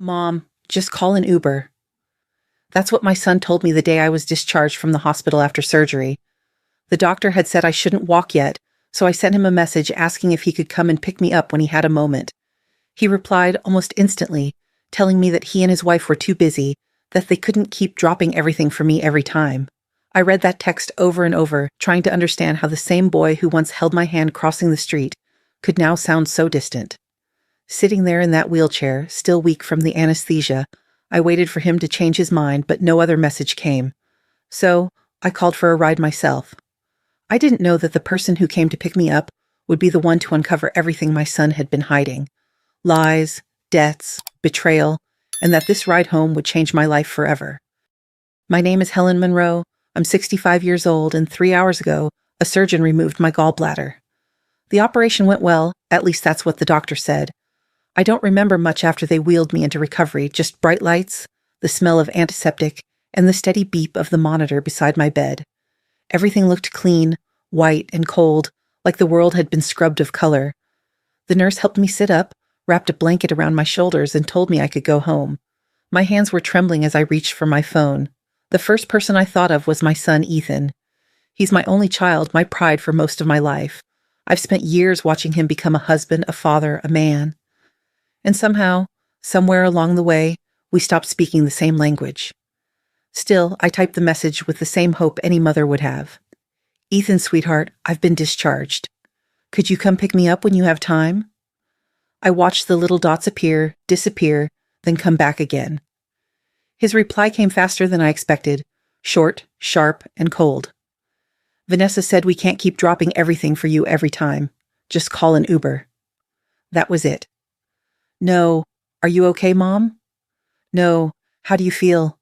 Mom, just call an Uber. That's what my son told me the day I was discharged from the hospital after surgery. The doctor had said I shouldn't walk yet, so I sent him a message asking if he could come and pick me up when he had a moment. He replied almost instantly, telling me that he and his wife were too busy, that they couldn't keep dropping everything for me every time. I read that text over and over, trying to understand how the same boy who once held my hand crossing the street could now sound so distant. Sitting there in that wheelchair, still weak from the anesthesia, I waited for him to change his mind, but no other message came. So, I called for a ride myself. I didn't know that the person who came to pick me up would be the one to uncover everything my son had been hiding. Lies, debts, betrayal, and that this ride home would change my life forever. My name is Helen Monroe. I'm 65 years old, and 3 hours ago, a surgeon removed my gallbladder. The operation went well, at least that's what the doctor said. I don't remember much after they wheeled me into recovery, just bright lights, the smell of antiseptic, and the steady beep of the monitor beside my bed. Everything looked clean, white, and cold, like the world had been scrubbed of color. The nurse helped me sit up, wrapped a blanket around my shoulders, and told me I could go home. My hands were trembling as I reached for my phone. The first person I thought of was my son, Ethan. He's my only child, my pride for most of my life. I've spent years watching him become a husband, a father, a man. And somehow, somewhere along the way, we stopped speaking the same language. Still, I typed the message with the same hope any mother would have. Ethan, sweetheart, I've been discharged. Could you come pick me up when you have time? I watched the little dots appear, disappear, then come back again. His reply came faster than I expected, short, sharp, and cold. Vanessa said we can't keep dropping everything for you every time. Just call an Uber. That was it. No. Are you okay, Mom? No. How do you feel?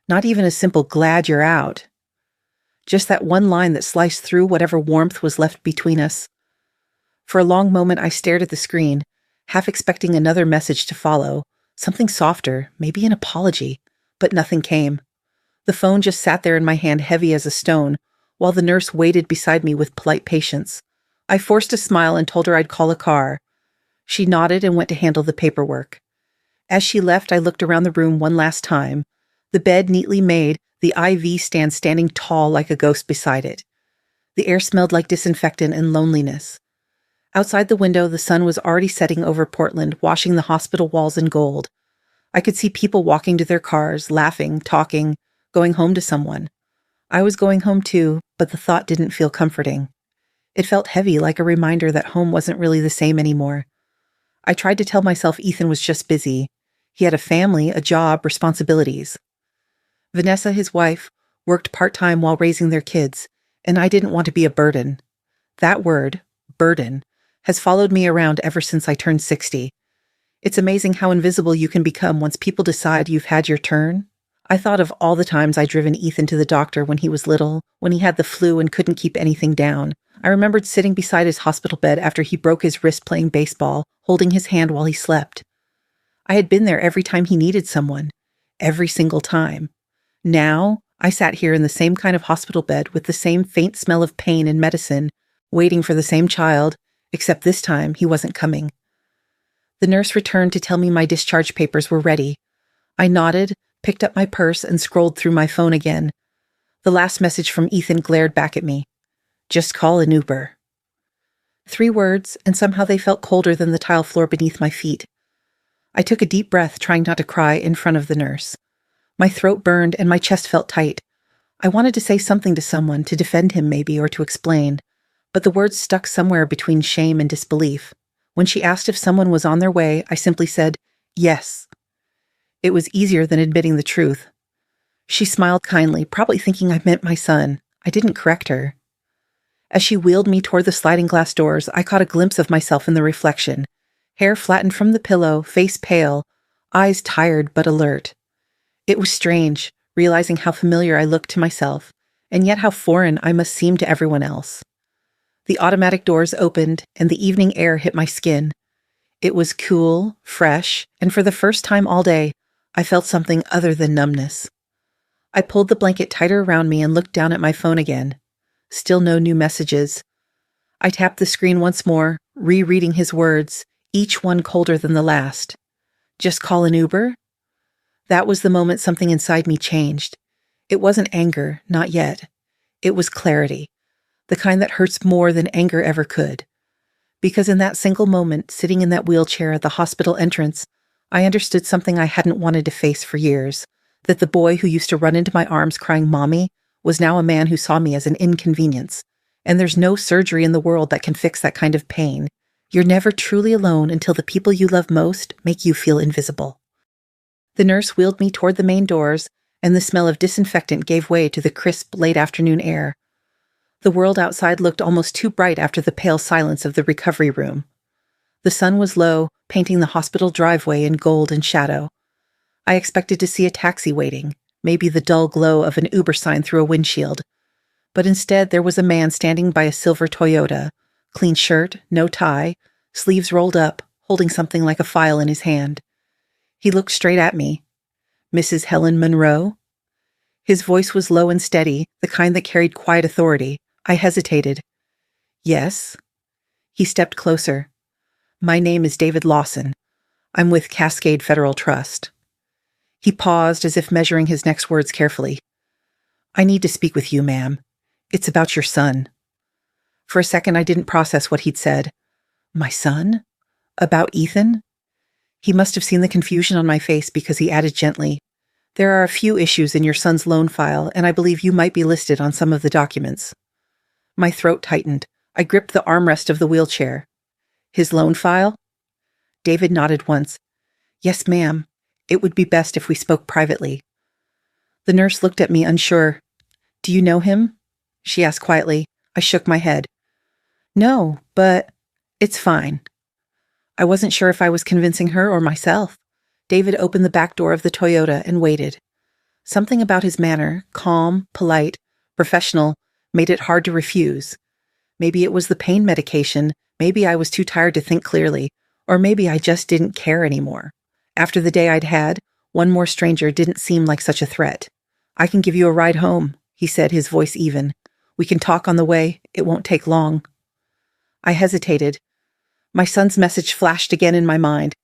Not even a simple glad you're out. Just that one line that sliced through whatever warmth was left between us. For a long moment I stared at the screen, half expecting another message to follow, something softer, maybe an apology, but nothing came. The phone just sat there in my hand heavy as a stone, while the nurse waited beside me with polite patience. I forced a smile and told her I'd call a car. She nodded and went to handle the paperwork. As she left, I looked around the room one last time. The bed neatly made, the IV stand standing tall like a ghost beside it. The air smelled like disinfectant and loneliness. Outside the window, the sun was already setting over Portland, washing the hospital walls in gold. I could see people walking to their cars, laughing, talking, going home to someone. I was going home too, but the thought didn't feel comforting. It felt heavy, like a reminder that home wasn't really the same anymore. I tried to tell myself Ethan was just busy. He had a family, a job, responsibilities. Vanessa, his wife, worked part-time while raising their kids, and I didn't want to be a burden. That word, burden, has followed me around ever since I turned 60. It's amazing how invisible you can become once people decide you've had your turn. I thought of all the times I'd driven Ethan to the doctor when he was little, when he had the flu and couldn't keep anything down. I remembered sitting beside his hospital bed after he broke his wrist playing baseball, holding his hand while he slept. I had been there every time he needed someone, every single time. Now, I sat here in the same kind of hospital bed with the same faint smell of pain and medicine, waiting for the same child, except this time he wasn't coming. The nurse returned to tell me my discharge papers were ready. I nodded, picked up my purse, and scrolled through my phone again. The last message from Ethan glared back at me. Just call an Uber. 3 words, and somehow they felt colder than the tile floor beneath my feet. I took a deep breath, trying not to cry in front of the nurse. My throat burned and my chest felt tight. I wanted to say something to someone, to defend him maybe, or to explain, but the words stuck somewhere between shame and disbelief. When she asked if someone was on their way, I simply said, yes. It was easier than admitting the truth. She smiled kindly, probably thinking I meant my son. I didn't correct her. As she wheeled me toward the sliding glass doors, I caught a glimpse of myself in the reflection. Hair flattened from the pillow, face pale, eyes tired but alert. It was strange, realizing how familiar I looked to myself, and yet how foreign I must seem to everyone else. The automatic doors opened, and the evening air hit my skin. It was cool, fresh, and for the first time all day, I felt something other than numbness. I pulled the blanket tighter around me and looked down at my phone again. Still no new messages. I tapped the screen once more, rereading his words, each one colder than the last. Just call an Uber? That was the moment something inside me changed. It wasn't anger, not yet. It was clarity, the kind that hurts more than anger ever could. Because in that single moment, sitting in that wheelchair at the hospital entrance, I understood something I hadn't wanted to face for years, that the boy who used to run into my arms crying "Mommy" was now a man who saw me as an inconvenience. And there's no surgery in the world that can fix that kind of pain. You're never truly alone until the people you love most make you feel invisible. The nurse wheeled me toward the main doors, and the smell of disinfectant gave way to the crisp, late afternoon air. The world outside looked almost too bright after the pale silence of the recovery room. The sun was low, painting the hospital driveway in gold and shadow. I expected to see a taxi waiting, maybe the dull glow of an Uber sign through a windshield. But instead there was a man standing by a silver Toyota, clean shirt, no tie, sleeves rolled up, holding something like a file in his hand. He looked straight at me. "Mrs. Helen Monroe?" His voice was low and steady, the kind that carried quiet authority. I hesitated. "Yes." He stepped closer. "My name is David Lawson. I'm with Cascade Federal Trust." He paused as if measuring his next words carefully. "I need to speak with you, ma'am. It's about your son." For a second, I didn't process what he'd said. My son? About Ethan? He must have seen the confusion on my face because he added gently, "There are a few issues in your son's loan file, and I believe you might be listed on some of the documents." My throat tightened. I gripped the armrest of the wheelchair. "His loan file?" David nodded once. "Yes, ma'am. It would be best if we spoke privately." The nurse looked at me unsure. "Do you know him?" she asked quietly. I shook my head. "No, but it's fine." I wasn't sure if I was convincing her or myself. David opened the back door of the Toyota and waited. Something about his manner, calm, polite, professional, made it hard to refuse. Maybe it was the pain medication, maybe I was too tired to think clearly, or maybe I just didn't care anymore. After the day I'd had, one more stranger didn't seem like such a threat. "I can give you a ride home," he said, his voice even. "We can talk on the way. It won't take long." I hesitated. My son's message flashed again in my mind.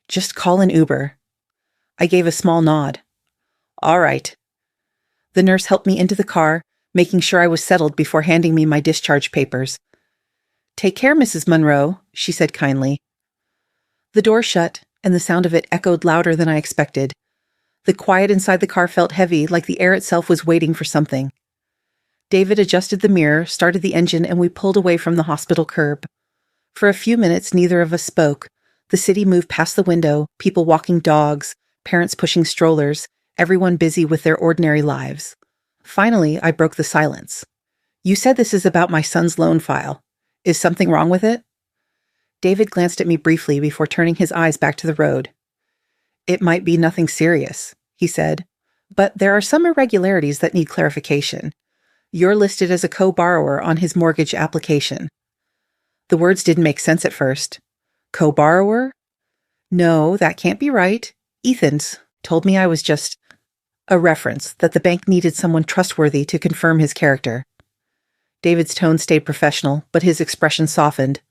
"Just call an Uber." I gave a small nod. "All right." The nurse helped me into the car, making sure I was settled before handing me my discharge papers. "Take care, Mrs. Monroe," she said kindly. The door shut, and the sound of it echoed louder than I expected. The quiet inside the car felt heavy, like the air itself was waiting for something. David adjusted the mirror, started the engine, and we pulled away from the hospital curb. For a few minutes, neither of us spoke. The city moved past the window, people walking dogs, parents pushing strollers, everyone busy with their ordinary lives. Finally, I broke the silence. "You said this is about my son's loan file. Is something wrong with it?" David glanced at me briefly before turning his eyes back to the road. "It might be nothing serious," he said, "but there are some irregularities that need clarification. You're listed as a co-borrower on his mortgage application." The words didn't make sense at first. "Co-borrower? No, that can't be right. Ethan's told me I was just a reference, that the bank needed someone trustworthy to confirm his character." David's tone stayed professional, but his expression softened.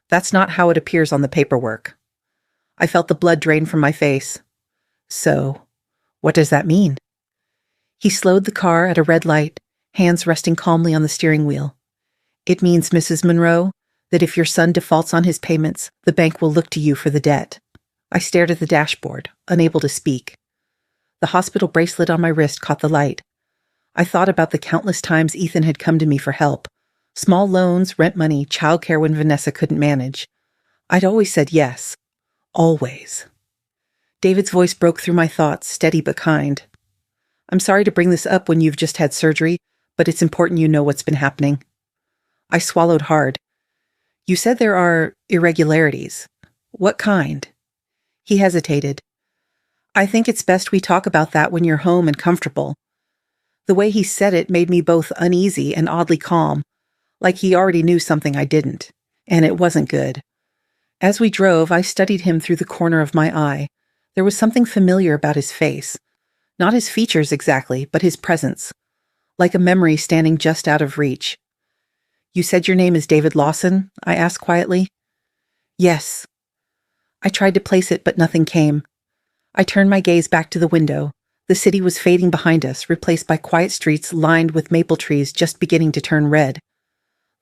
"That's not how it appears on the paperwork." I felt the blood drain from my face. "So, what does that mean?" He slowed the car at a red light, hands resting calmly on the steering wheel. "It means, Mrs. Monroe, that if your son defaults on his payments, the bank will look to you for the debt." I stared at the dashboard, unable to speak. The hospital bracelet on my wrist caught the light. I thought about the countless times Ethan had come to me for help. Small loans, rent money, childcare when Vanessa couldn't manage. I'd always said yes. Always. David's voice broke through my thoughts, steady but kind. "I'm sorry to bring this up when you've just had surgery, but it's important you know what's been happening." I swallowed hard. "You said there are irregularities. What kind?" He hesitated. "I think it's best we talk about that when you're home and comfortable." The way he said it made me both uneasy and oddly calm, like he already knew something I didn't, and it wasn't good. As we drove, I studied him through the corner of my eye. There was something familiar about his face. Not his features exactly, but his presence. Like a memory standing just out of reach. "You said your name is David Lawson?" I asked quietly. "Yes." I tried to place it, but nothing came. I turned my gaze back to the window. The city was fading behind us, replaced by quiet streets lined with maple trees just beginning to turn red.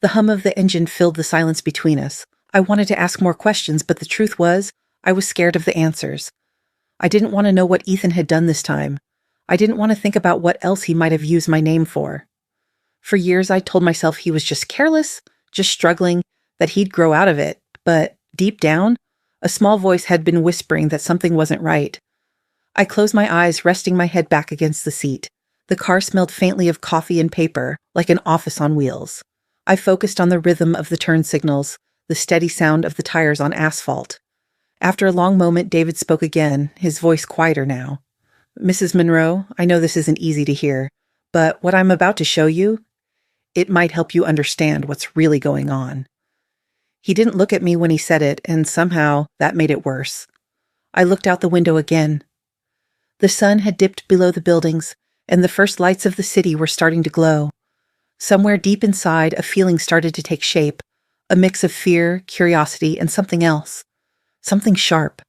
The hum of the engine filled the silence between us. I wanted to ask more questions, but the truth was, I was scared of the answers. I didn't want to know what Ethan had done this time. I didn't want to think about what else he might have used my name for. For years, I told myself he was just careless, just struggling, that he'd grow out of it. But deep down, a small voice had been whispering that something wasn't right. I closed my eyes, resting my head back against the seat. The car smelled faintly of coffee and paper, like an office on wheels. I focused on the rhythm of the turn signals, the steady sound of the tires on asphalt. After a long moment, David spoke again, his voice quieter now. "Mrs. Monroe, I know this isn't easy to hear, but what I'm about to show you, it might help you understand what's really going on." He didn't look at me when he said it, and somehow that made it worse. I looked out the window again. The sun had dipped below the buildings, and the first lights of the city were starting to glow. Somewhere deep inside, a feeling started to take shape, a mix of fear, curiosity, and something else. Something sharp.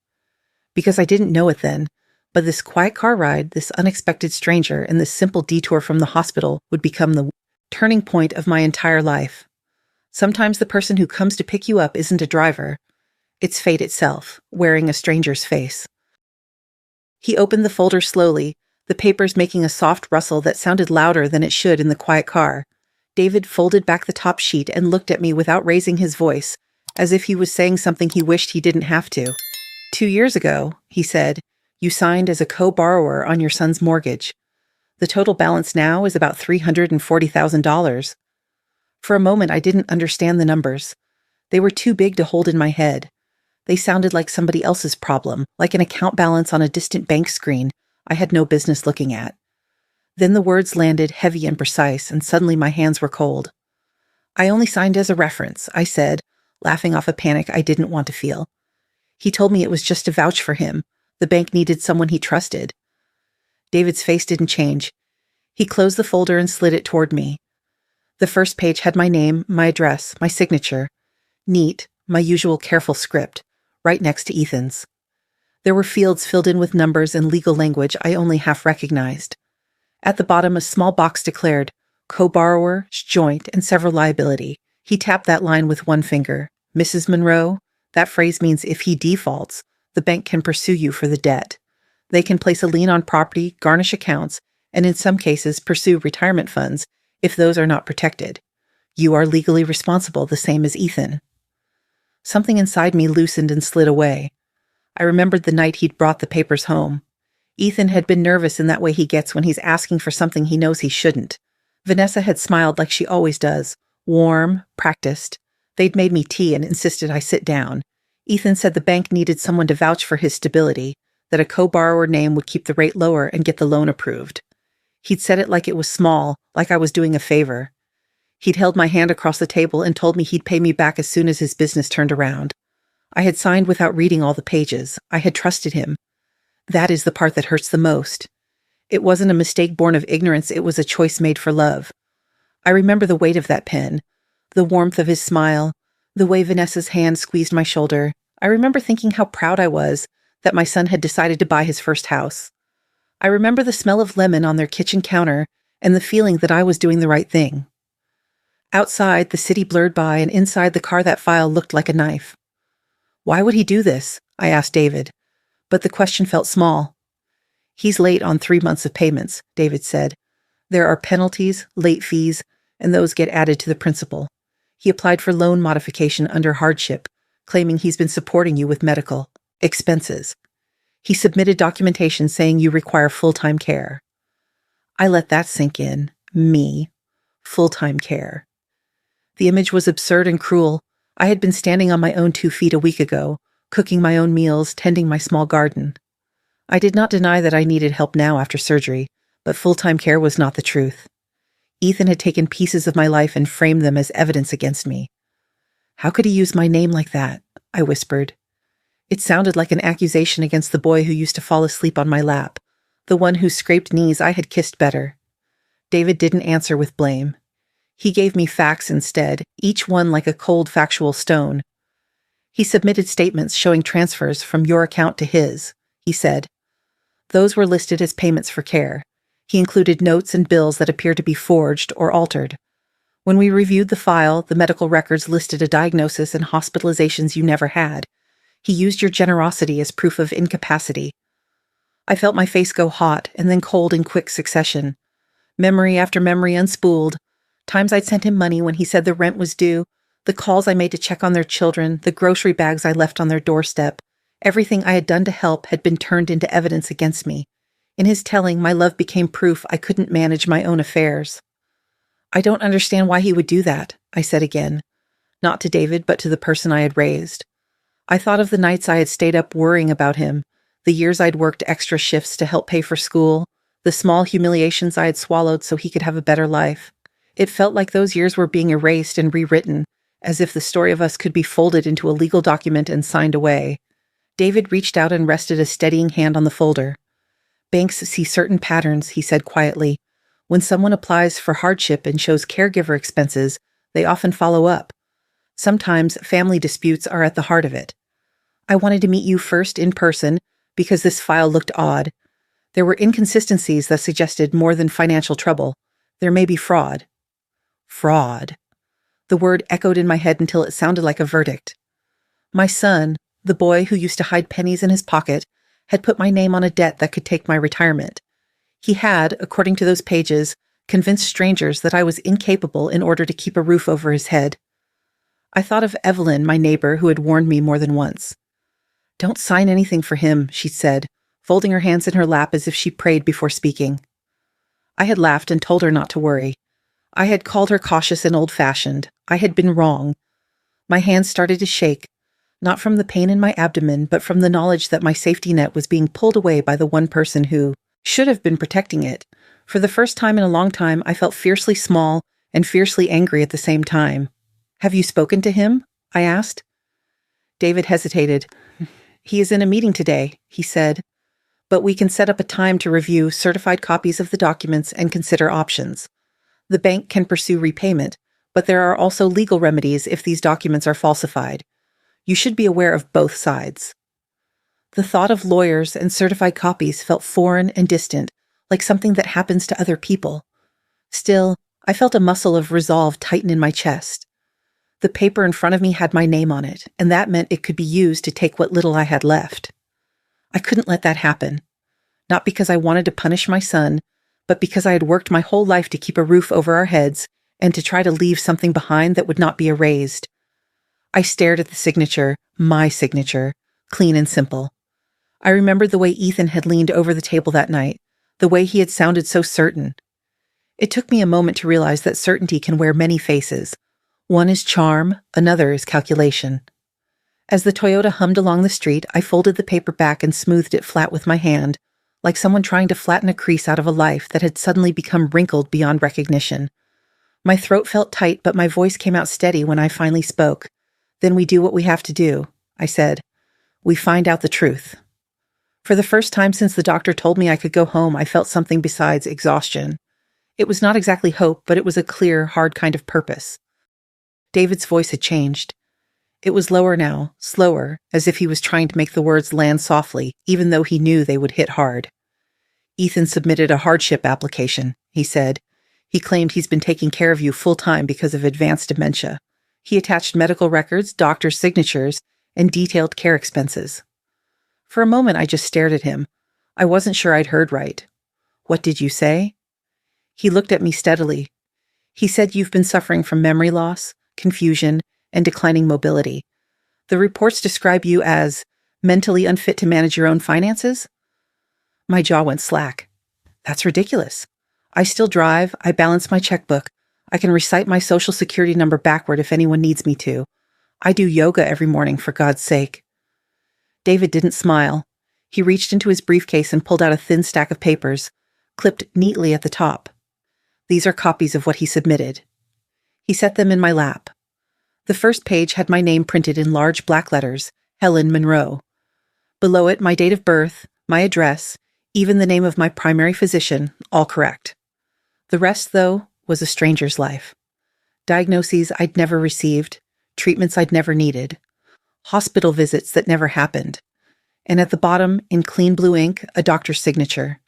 Because I didn't know it then, but this quiet car ride, this unexpected stranger, and this simple detour from the hospital would become the turning point of my entire life. Sometimes the person who comes to pick you up isn't a driver. It's fate itself, wearing a stranger's face. He opened the folder slowly, the papers making a soft rustle that sounded louder than it should in the quiet car. David folded back the top sheet and looked at me without raising his voice, as if he was saying something he wished he didn't have to. "2 years ago," he said, "you signed as a co-borrower on your son's mortgage. The total balance now is about $340,000. For a moment, I didn't understand the numbers. They were too big to hold in my head. They sounded like somebody else's problem, like an account balance on a distant bank screen I had no business looking at. Then the words landed heavy and precise, and suddenly my hands were cold. "I only signed as a reference," I said, laughing off a panic I didn't want to feel. "He told me it was just to vouch for him. The bank needed someone he trusted." David's face didn't change. He closed the folder and slid it toward me. The first page had my name, my address, my signature. Neat, my usual careful script, right next to Ethan's. There were fields filled in with numbers and legal language I only half recognized. At the bottom, a small box declared, co-borrower, joint, and several liability. He tapped that line with one finger. "Mrs. Monroe, that phrase means if he defaults, the bank can pursue you for the debt. They can place a lien on property, garnish accounts, and in some cases pursue retirement funds if those are not protected. You are legally responsible, the same as Ethan." Something inside me loosened and slid away. I remembered the night he'd brought the papers home. Ethan had been nervous in that way he gets when he's asking for something he knows he shouldn't. Vanessa had smiled like she always does, warm, practiced. They'd made me tea and insisted I sit down. Ethan said the bank needed someone to vouch for his stability, that a co-borrower name would keep the rate lower and get the loan approved. He'd said it like it was small, like I was doing a favor. He'd held my hand across the table and told me he'd pay me back as soon as his business turned around. I had signed without reading all the pages. I had trusted him. That is the part that hurts the most. It wasn't a mistake born of ignorance, it was a choice made for love. I remember the weight of that pen, the warmth of his smile, the way Vanessa's hand squeezed my shoulder. I remember thinking how proud I was that my son had decided to buy his first house. I remember the smell of lemon on their kitchen counter and the feeling that I was doing the right thing. Outside, the city blurred by, and inside the car that file looked like a knife. "Why would he do this?" I asked David, but the question felt small. "He's late on 3 months of payments," David said. "There are penalties, late fees, and those get added to the principal. He applied for loan modification under hardship, claiming he's been supporting you with medical expenses. He submitted documentation saying you require full-time care." I let that sink in. Me. Full-time care. The image was absurd and cruel. I had been standing on my own 2 feet a week ago, cooking my own meals, tending my small garden. I did not deny that I needed help now after surgery, but full-time care was not the truth. Ethan had taken pieces of my life and framed them as evidence against me. "How could he use my name like that?" I whispered. It sounded like an accusation against the boy who used to fall asleep on my lap, the one whose scraped knees I had kissed better. David didn't answer with blame. He gave me facts instead, each one like a cold factual stone. He submitted statements showing transfers from your account to his, he said. Those were listed as payments for care. He included notes and bills that appeared to be forged or altered. When we reviewed the file, the medical records listed a diagnosis and hospitalizations you never had. He used your generosity as proof of incapacity. I felt my face go hot and then cold in quick succession. Memory after memory unspooled. Times I'd sent him money when he said the rent was due, the calls I made to check on their children, the grocery bags I left on their doorstep. Everything I had done to help had been turned into evidence against me. In his telling, my love became proof I couldn't manage my own affairs. I don't understand why he would do that, I said again. Not to David, but to the person I had raised. I thought of the nights I had stayed up worrying about him, the years I'd worked extra shifts to help pay for school, the small humiliations I had swallowed so he could have a better life. It felt like those years were being erased and rewritten, as if the story of us could be folded into a legal document and signed away. David reached out and rested a steadying hand on the folder. Banks see certain patterns, he said quietly. When someone applies for hardship and shows caregiver expenses, they often follow up. Sometimes family disputes are at the heart of it. I wanted to meet you first in person because this file looked odd. There were inconsistencies that suggested more than financial trouble. There may be fraud. Fraud. The word echoed in my head until it sounded like a verdict. My son, the boy who used to hide pennies in his pocket, had put my name on a debt that could take my retirement. He had, according to those pages, convinced strangers that I was incapable in order to keep a roof over his head. I thought of Evelyn, my neighbor, who had warned me more than once. Don't sign anything for him, she said, folding her hands in her lap as if she prayed before speaking. I had laughed and told her not to worry. I had called her cautious and old-fashioned. I had been wrong. My hands started to shake, not from the pain in my abdomen, but from the knowledge that my safety net was being pulled away by the one person who should have been protecting it. For the first time in a long time, I felt fiercely small and fiercely angry at the same time. Have you spoken to him? I asked. David hesitated. He is in a meeting today, he said, but we can set up a time to review certified copies of the documents and consider options. The bank can pursue repayment, but there are also legal remedies if these documents are falsified. You should be aware of both sides. The thought of lawyers and certified copies felt foreign and distant, like something that happens to other people. Still, I felt a muscle of resolve tighten in my chest. The paper in front of me had my name on it, and that meant it could be used to take what little I had left. I couldn't let that happen. Not because I wanted to punish my son, but because I had worked my whole life to keep a roof over our heads and to try to leave something behind that would not be erased. I stared at the signature, my signature, clean and simple. I remembered the way Ethan had leaned over the table that night, the way he had sounded so certain. It took me a moment to realize that certainty can wear many faces. One is charm, another is calculation. As the Toyota hummed along the street, I folded the paper back and smoothed it flat with my hand, like someone trying to flatten a crease out of a life that had suddenly become wrinkled beyond recognition. My throat felt tight, but my voice came out steady when I finally spoke. Then we do what we have to do, I said. We find out the truth. For the first time since the doctor told me I could go home, I felt something besides exhaustion. It was not exactly hope, but it was a clear, hard kind of purpose. David's voice had changed. It was lower now, slower, as if he was trying to make the words land softly, even though he knew they would hit hard. Ethan submitted a hardship application, he said. He claimed he's been taking care of you full-time because of advanced dementia. He attached medical records, doctor's signatures, and detailed care expenses. For a moment, I just stared at him. I wasn't sure I'd heard right. What did you say? He looked at me steadily. He said you've been suffering from memory loss, confusion, and declining mobility. The reports describe you as mentally unfit to manage your own finances? My jaw went slack. That's ridiculous. I still drive, I balance my checkbook, I can recite my social security number backward if anyone needs me to. I do yoga every morning, for God's sake. David didn't smile. He reached into his briefcase and pulled out a thin stack of papers, clipped neatly at the top. These are copies of what he submitted. He set them in my lap. The first page had my name printed in large black letters, Helen Monroe. Below it, my date of birth, my address, even the name of my primary physician, all correct. The rest, though, was a stranger's life. Diagnoses I'd never received, treatments I'd never needed, hospital visits that never happened, and at the bottom, in clean blue ink, a doctor's signature.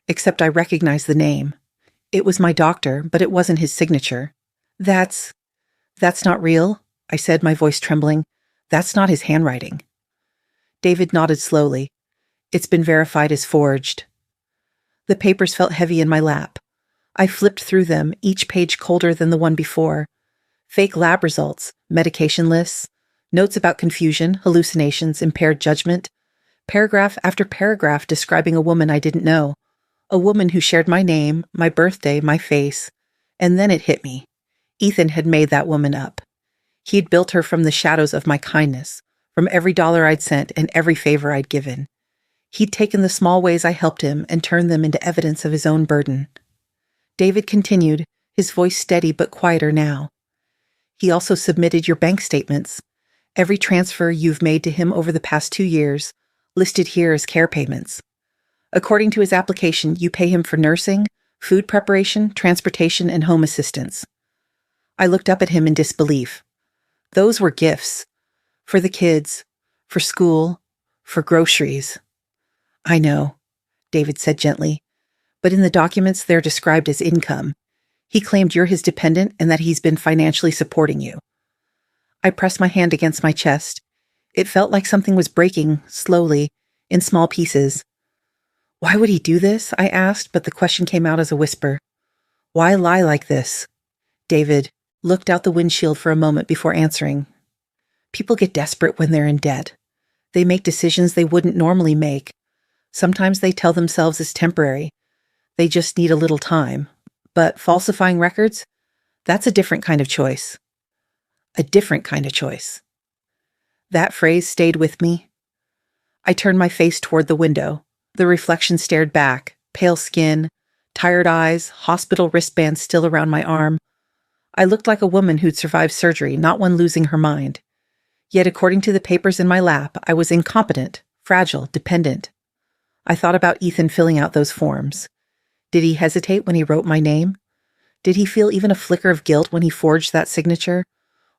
Except I recognized the name. It was my doctor, but it wasn't his signature. That's not real, I said, my voice trembling. That's not his handwriting. David nodded slowly. It's been verified as forged. The papers felt heavy in my lap. I flipped through them, each page colder than the one before. Fake lab results, medication lists, notes about confusion, hallucinations, impaired judgment, paragraph after paragraph describing a woman I didn't know, a woman who shared my name, my birthday, my face. And then it hit me. Ethan had made that woman up. He'd built her from the shadows of my kindness, from every dollar I'd sent and every favor I'd given. He'd taken the small ways I helped him and turned them into evidence of his own burden. David continued, his voice steady but quieter now. He also submitted your bank statements. Every transfer you've made to him over the past 2 years, listed here as care payments. According to his application, you pay him for nursing, food preparation, transportation, and home assistance. I looked up at him in disbelief. Those were gifts. For the kids, for school, for groceries. I know, David said gently, but in the documents they're described as income. He claimed you're his dependent and that he's been financially supporting you. I pressed my hand against my chest. It felt like something was breaking, slowly, in small pieces. Why would he do this? I asked, but the question came out as a whisper. Why lie like this? David looked out the windshield for a moment before answering. People get desperate when they're in debt. They make decisions they wouldn't normally make. Sometimes they tell themselves it's temporary. They just need a little time. But falsifying records? That's a different kind of choice. A different kind of choice. That phrase stayed with me. I turned my face toward the window. The reflection stared back, pale skin, tired eyes, hospital wristbands still around my arm. I looked like a woman who'd survived surgery, not one losing her mind. Yet according to the papers in my lap, I was incompetent, fragile, dependent. I thought about Ethan filling out those forms. Did he hesitate when he wrote my name? Did he feel even a flicker of guilt when he forged that signature?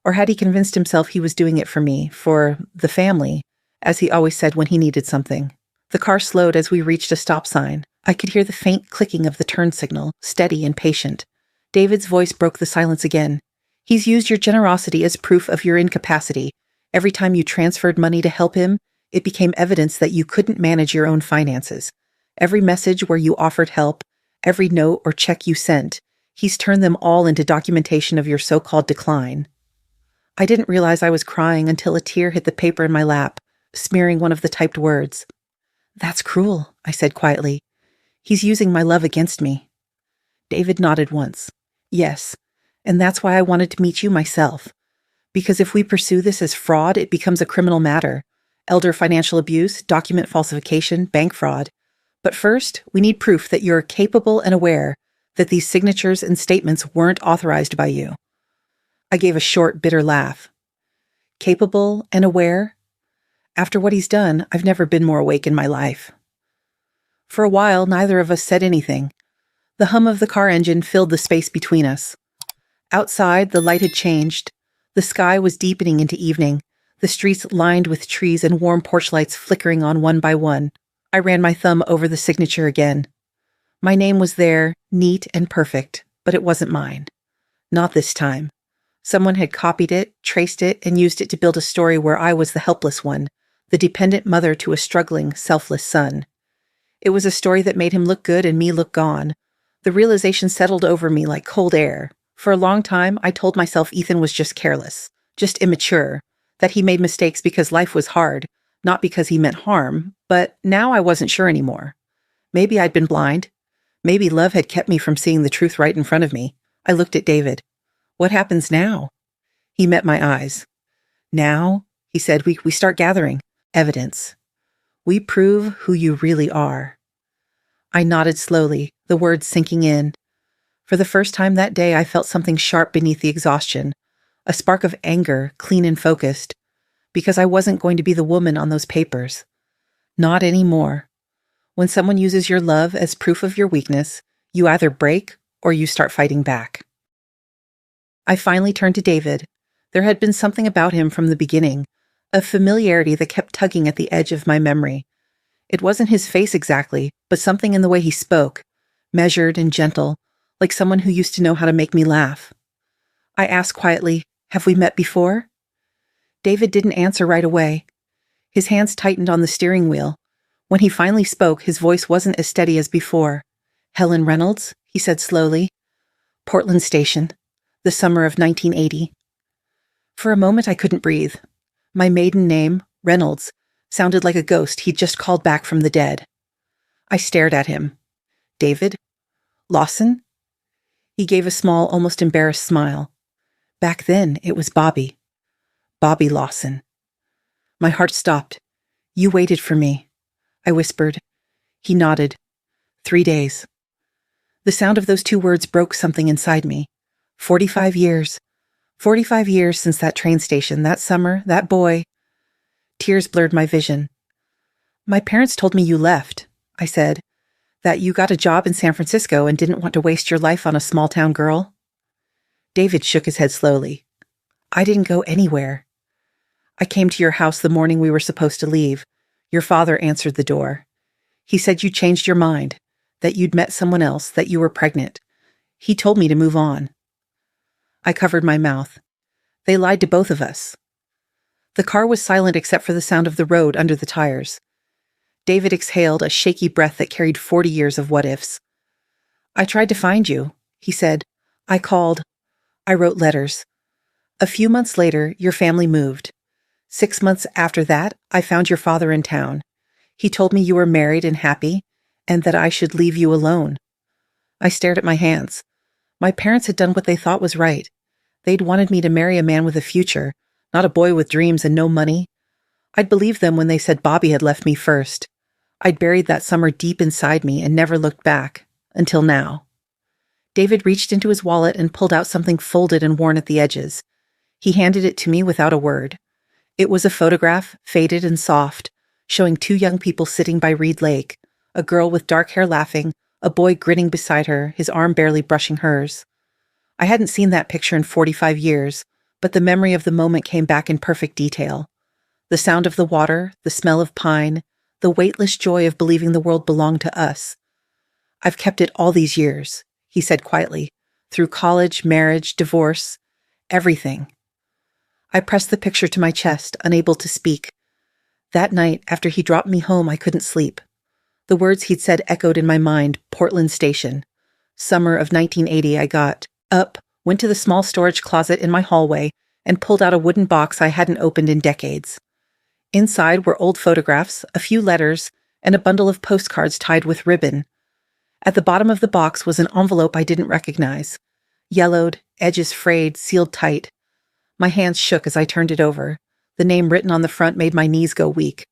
Or had he convinced himself he was doing it for me, for the family, as he always said when he needed something? The car slowed as we reached a stop sign. I could hear the faint clicking of the turn signal, steady and patient. David's voice broke the silence again. He's used your generosity as proof of your incapacity. Every time you transferred money to help him, it became evidence that you couldn't manage your own finances. Every message where you offered help, every note or check you sent, he's turned them all into documentation of your so-called decline. I didn't realize I was crying until a tear hit the paper in my lap, smearing one of the typed words. That's cruel, I said quietly. He's using my love against me. David nodded once. Yes, and that's why I wanted to meet you myself. Because if we pursue this as fraud, it becomes a criminal matter. Elder financial abuse, document falsification, bank fraud. But first, we need proof that you're capable and aware that these signatures and statements weren't authorized by you. I gave a short, bitter laugh. Capable and aware? After what he's done, I've never been more awake in my life. For a while, neither of us said anything. The hum of the car engine filled the space between us. Outside, the light had changed. The sky was deepening into evening, the streets lined with trees and warm porch lights flickering on one by one. I ran my thumb over the signature again. My name was there, neat and perfect, but it wasn't mine. Not this time. Someone had copied it, traced it, and used it to build a story where I was the helpless one, the dependent mother to a struggling, selfless son. It was a story that made him look good and me look gone. The realization settled over me like cold air. For a long time, I told myself Ethan was just careless, just immature, that he made mistakes because life was hard, not because he meant harm, but now I wasn't sure anymore. Maybe I'd been blind. Maybe love had kept me from seeing the truth right in front of me. I looked at David. What happens now? He met my eyes. Now, he said, we start gathering evidence. We prove who you really are. I nodded slowly, the words sinking in. For the first time that day, I felt something sharp beneath the exhaustion, a spark of anger, clean and focused, because I wasn't going to be the woman on those papers. Not anymore. When someone uses your love as proof of your weakness, you either break or you start fighting back. I finally turned to David. There had been something about him from the beginning, A familiarity that kept tugging at the edge of my memory. It wasn't his face exactly, but something in the way he spoke, measured and gentle, like someone who used to know how to make me laugh. I asked quietly, "Have we met before?" David didn't answer right away. His hands tightened on the steering wheel. When he finally spoke, his voice wasn't as steady as before. "Helen Reynolds," he said slowly. "Portland Station. The summer of 1980. For a moment I couldn't breathe. My maiden name, Reynolds, sounded like a ghost he'd just called back from the dead. I stared at him. "David? Lawson?" He gave a small, almost embarrassed smile. "Back then, it was Bobby. Bobby Lawson." My heart stopped. "You waited for me," I whispered. He nodded. 3 days. The sound of those 2 words broke something inside me. 45 years. 45 years since that train station, that summer, that boy. Tears blurred my vision. "My parents told me you left," I said, "that you got a job in San Francisco and didn't want to waste your life on a small-town girl." David shook his head slowly. "I didn't go anywhere. I came to your house the morning we were supposed to leave. Your father answered the door. He said you changed your mind, that you'd met someone else, that you were pregnant. He told me to move on." I covered my mouth. They lied to both of us. The car was silent except for the sound of the road under the tires. David exhaled a shaky breath that carried 40 years of what-ifs. "I tried to find you," he said. "I called. I wrote letters. A few months later, your family moved. 6 months after that, I found your father in town. He told me you were married and happy, and that I should leave you alone." I stared at my hands. My parents had done what they thought was right. They'd wanted me to marry a man with a future, not a boy with dreams and no money. I'd believed them when they said Bobby had left me first. I'd buried that summer deep inside me and never looked back, until now. David reached into his wallet and pulled out something folded and worn at the edges. He handed it to me without a word. It was a photograph, faded and soft, showing 2 young people sitting by Reed Lake, a girl with dark hair laughing, a boy grinning beside her, his arm barely brushing hers. I hadn't seen that picture in 45 years, but the memory of the moment came back in perfect detail. The sound of the water, the smell of pine, the weightless joy of believing the world belonged to us. "I've kept it all these years," he said quietly, "through college, marriage, divorce, everything." I pressed the picture to my chest, unable to speak. That night, after he dropped me home, I couldn't sleep. The words he'd said echoed in my mind, Portland Station. Summer of 1980, I got up, went to the small storage closet in my hallway, and pulled out a wooden box I hadn't opened in decades. Inside were old photographs, a few letters, and a bundle of postcards tied with ribbon. At the bottom of the box was an envelope I didn't recognize. Yellowed, edges frayed, sealed tight. My hands shook as I turned it over. The name written on the front made my knees go weak.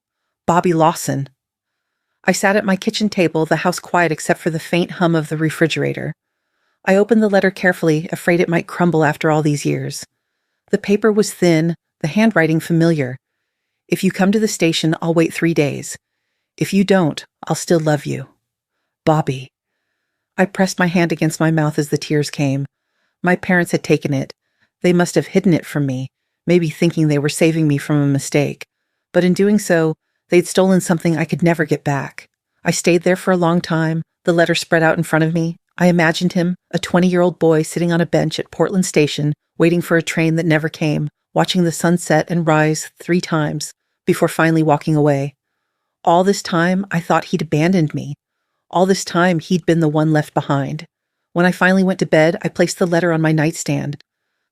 Bobby Lawson. I sat at my kitchen table, the house quiet except for the faint hum of the refrigerator. I opened the letter carefully, afraid it might crumble after all these years. The paper was thin, the handwriting familiar. "If you come to the station, I'll wait 3 days. If you don't, I'll still love you. Bobby." I pressed my hand against my mouth as the tears came. My parents had taken it. They must have hidden it from me, maybe thinking they were saving me from a mistake. But in doing so, they'd stolen something I could never get back. I stayed there for a long time, the letter spread out in front of me. I imagined him, a 20-year-old boy sitting on a bench at Portland Station, waiting for a train that never came, watching the sun set and rise 3 times, before finally walking away. All this time, I thought he'd abandoned me. All this time, he'd been the one left behind. When I finally went to bed, I placed the letter on my nightstand.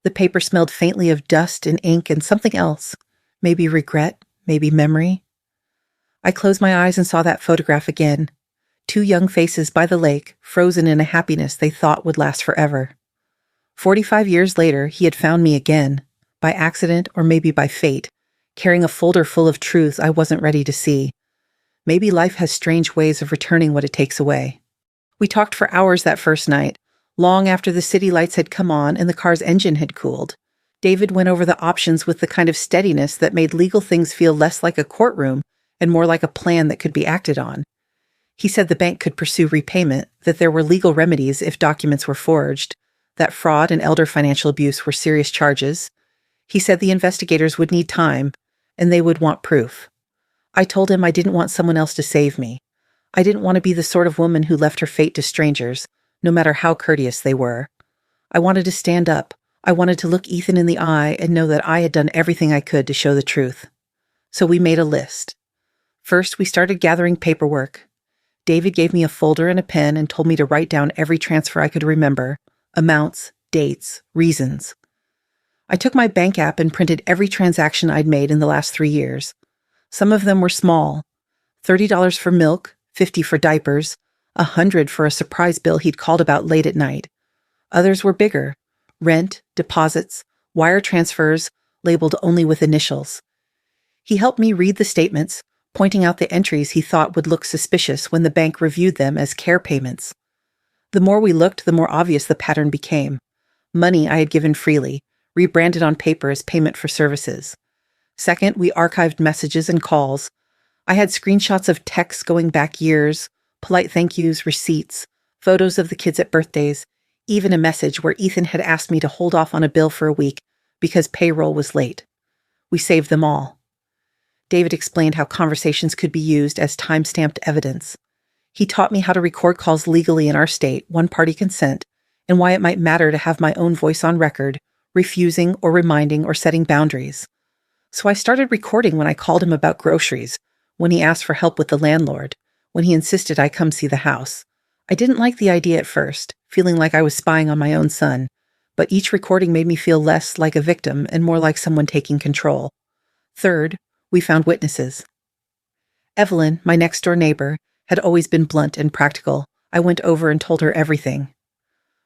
The paper smelled faintly of dust and ink and something else. Maybe regret, maybe memory. I closed my eyes and saw that photograph again. 2 young faces by the lake, frozen in a happiness they thought would last forever. 45 years later, he had found me again, by accident or maybe by fate, carrying a folder full of truths I wasn't ready to see. Maybe life has strange ways of returning what it takes away. We talked for hours that first night, long after the city lights had come on and the car's engine had cooled. David went over the options with the kind of steadiness that made legal things feel less like a courtroom and more like a plan that could be acted on. He said the bank could pursue repayment, that there were legal remedies if documents were forged, that fraud and elder financial abuse were serious charges. He said the investigators would need time, and they would want proof. I told him I didn't want someone else to save me. I didn't want to be the sort of woman who left her fate to strangers, no matter how courteous they were. I wanted to stand up. I wanted to look Ethan in the eye and know that I had done everything I could to show the truth. So we made a list. First, we started gathering paperwork. David gave me a folder and a pen and told me to write down every transfer I could remember, amounts, dates, reasons. I took my bank app and printed every transaction I'd made in the last 3 years. Some of them were small. $30 for milk, $50 for diapers, $100 for a surprise bill he'd called about late at night. Others were bigger. Rent, deposits, wire transfers, labeled only with initials. He helped me read the statements, pointing out the entries he thought would look suspicious when the bank reviewed them as care payments. The more we looked, the more obvious the pattern became. Money I had given freely, rebranded on paper as payment for services. Second, we archived messages and calls. I had screenshots of texts going back years, polite thank yous, receipts, photos of the kids at birthdays, even a message where Ethan had asked me to hold off on a bill for a week because payroll was late. We saved them all. David explained how conversations could be used as time-stamped evidence. He taught me how to record calls legally in our state, one-party consent, and why it might matter to have my own voice on record, refusing or reminding or setting boundaries. So I started recording when I called him about groceries, when he asked for help with the landlord, when he insisted I come see the house. I didn't like the idea at first, feeling like I was spying on my own son, but each recording made me feel less like a victim and more like someone taking control. Third, we found witnesses. Evelyn, my next-door neighbor, had always been blunt and practical. I went over and told her everything.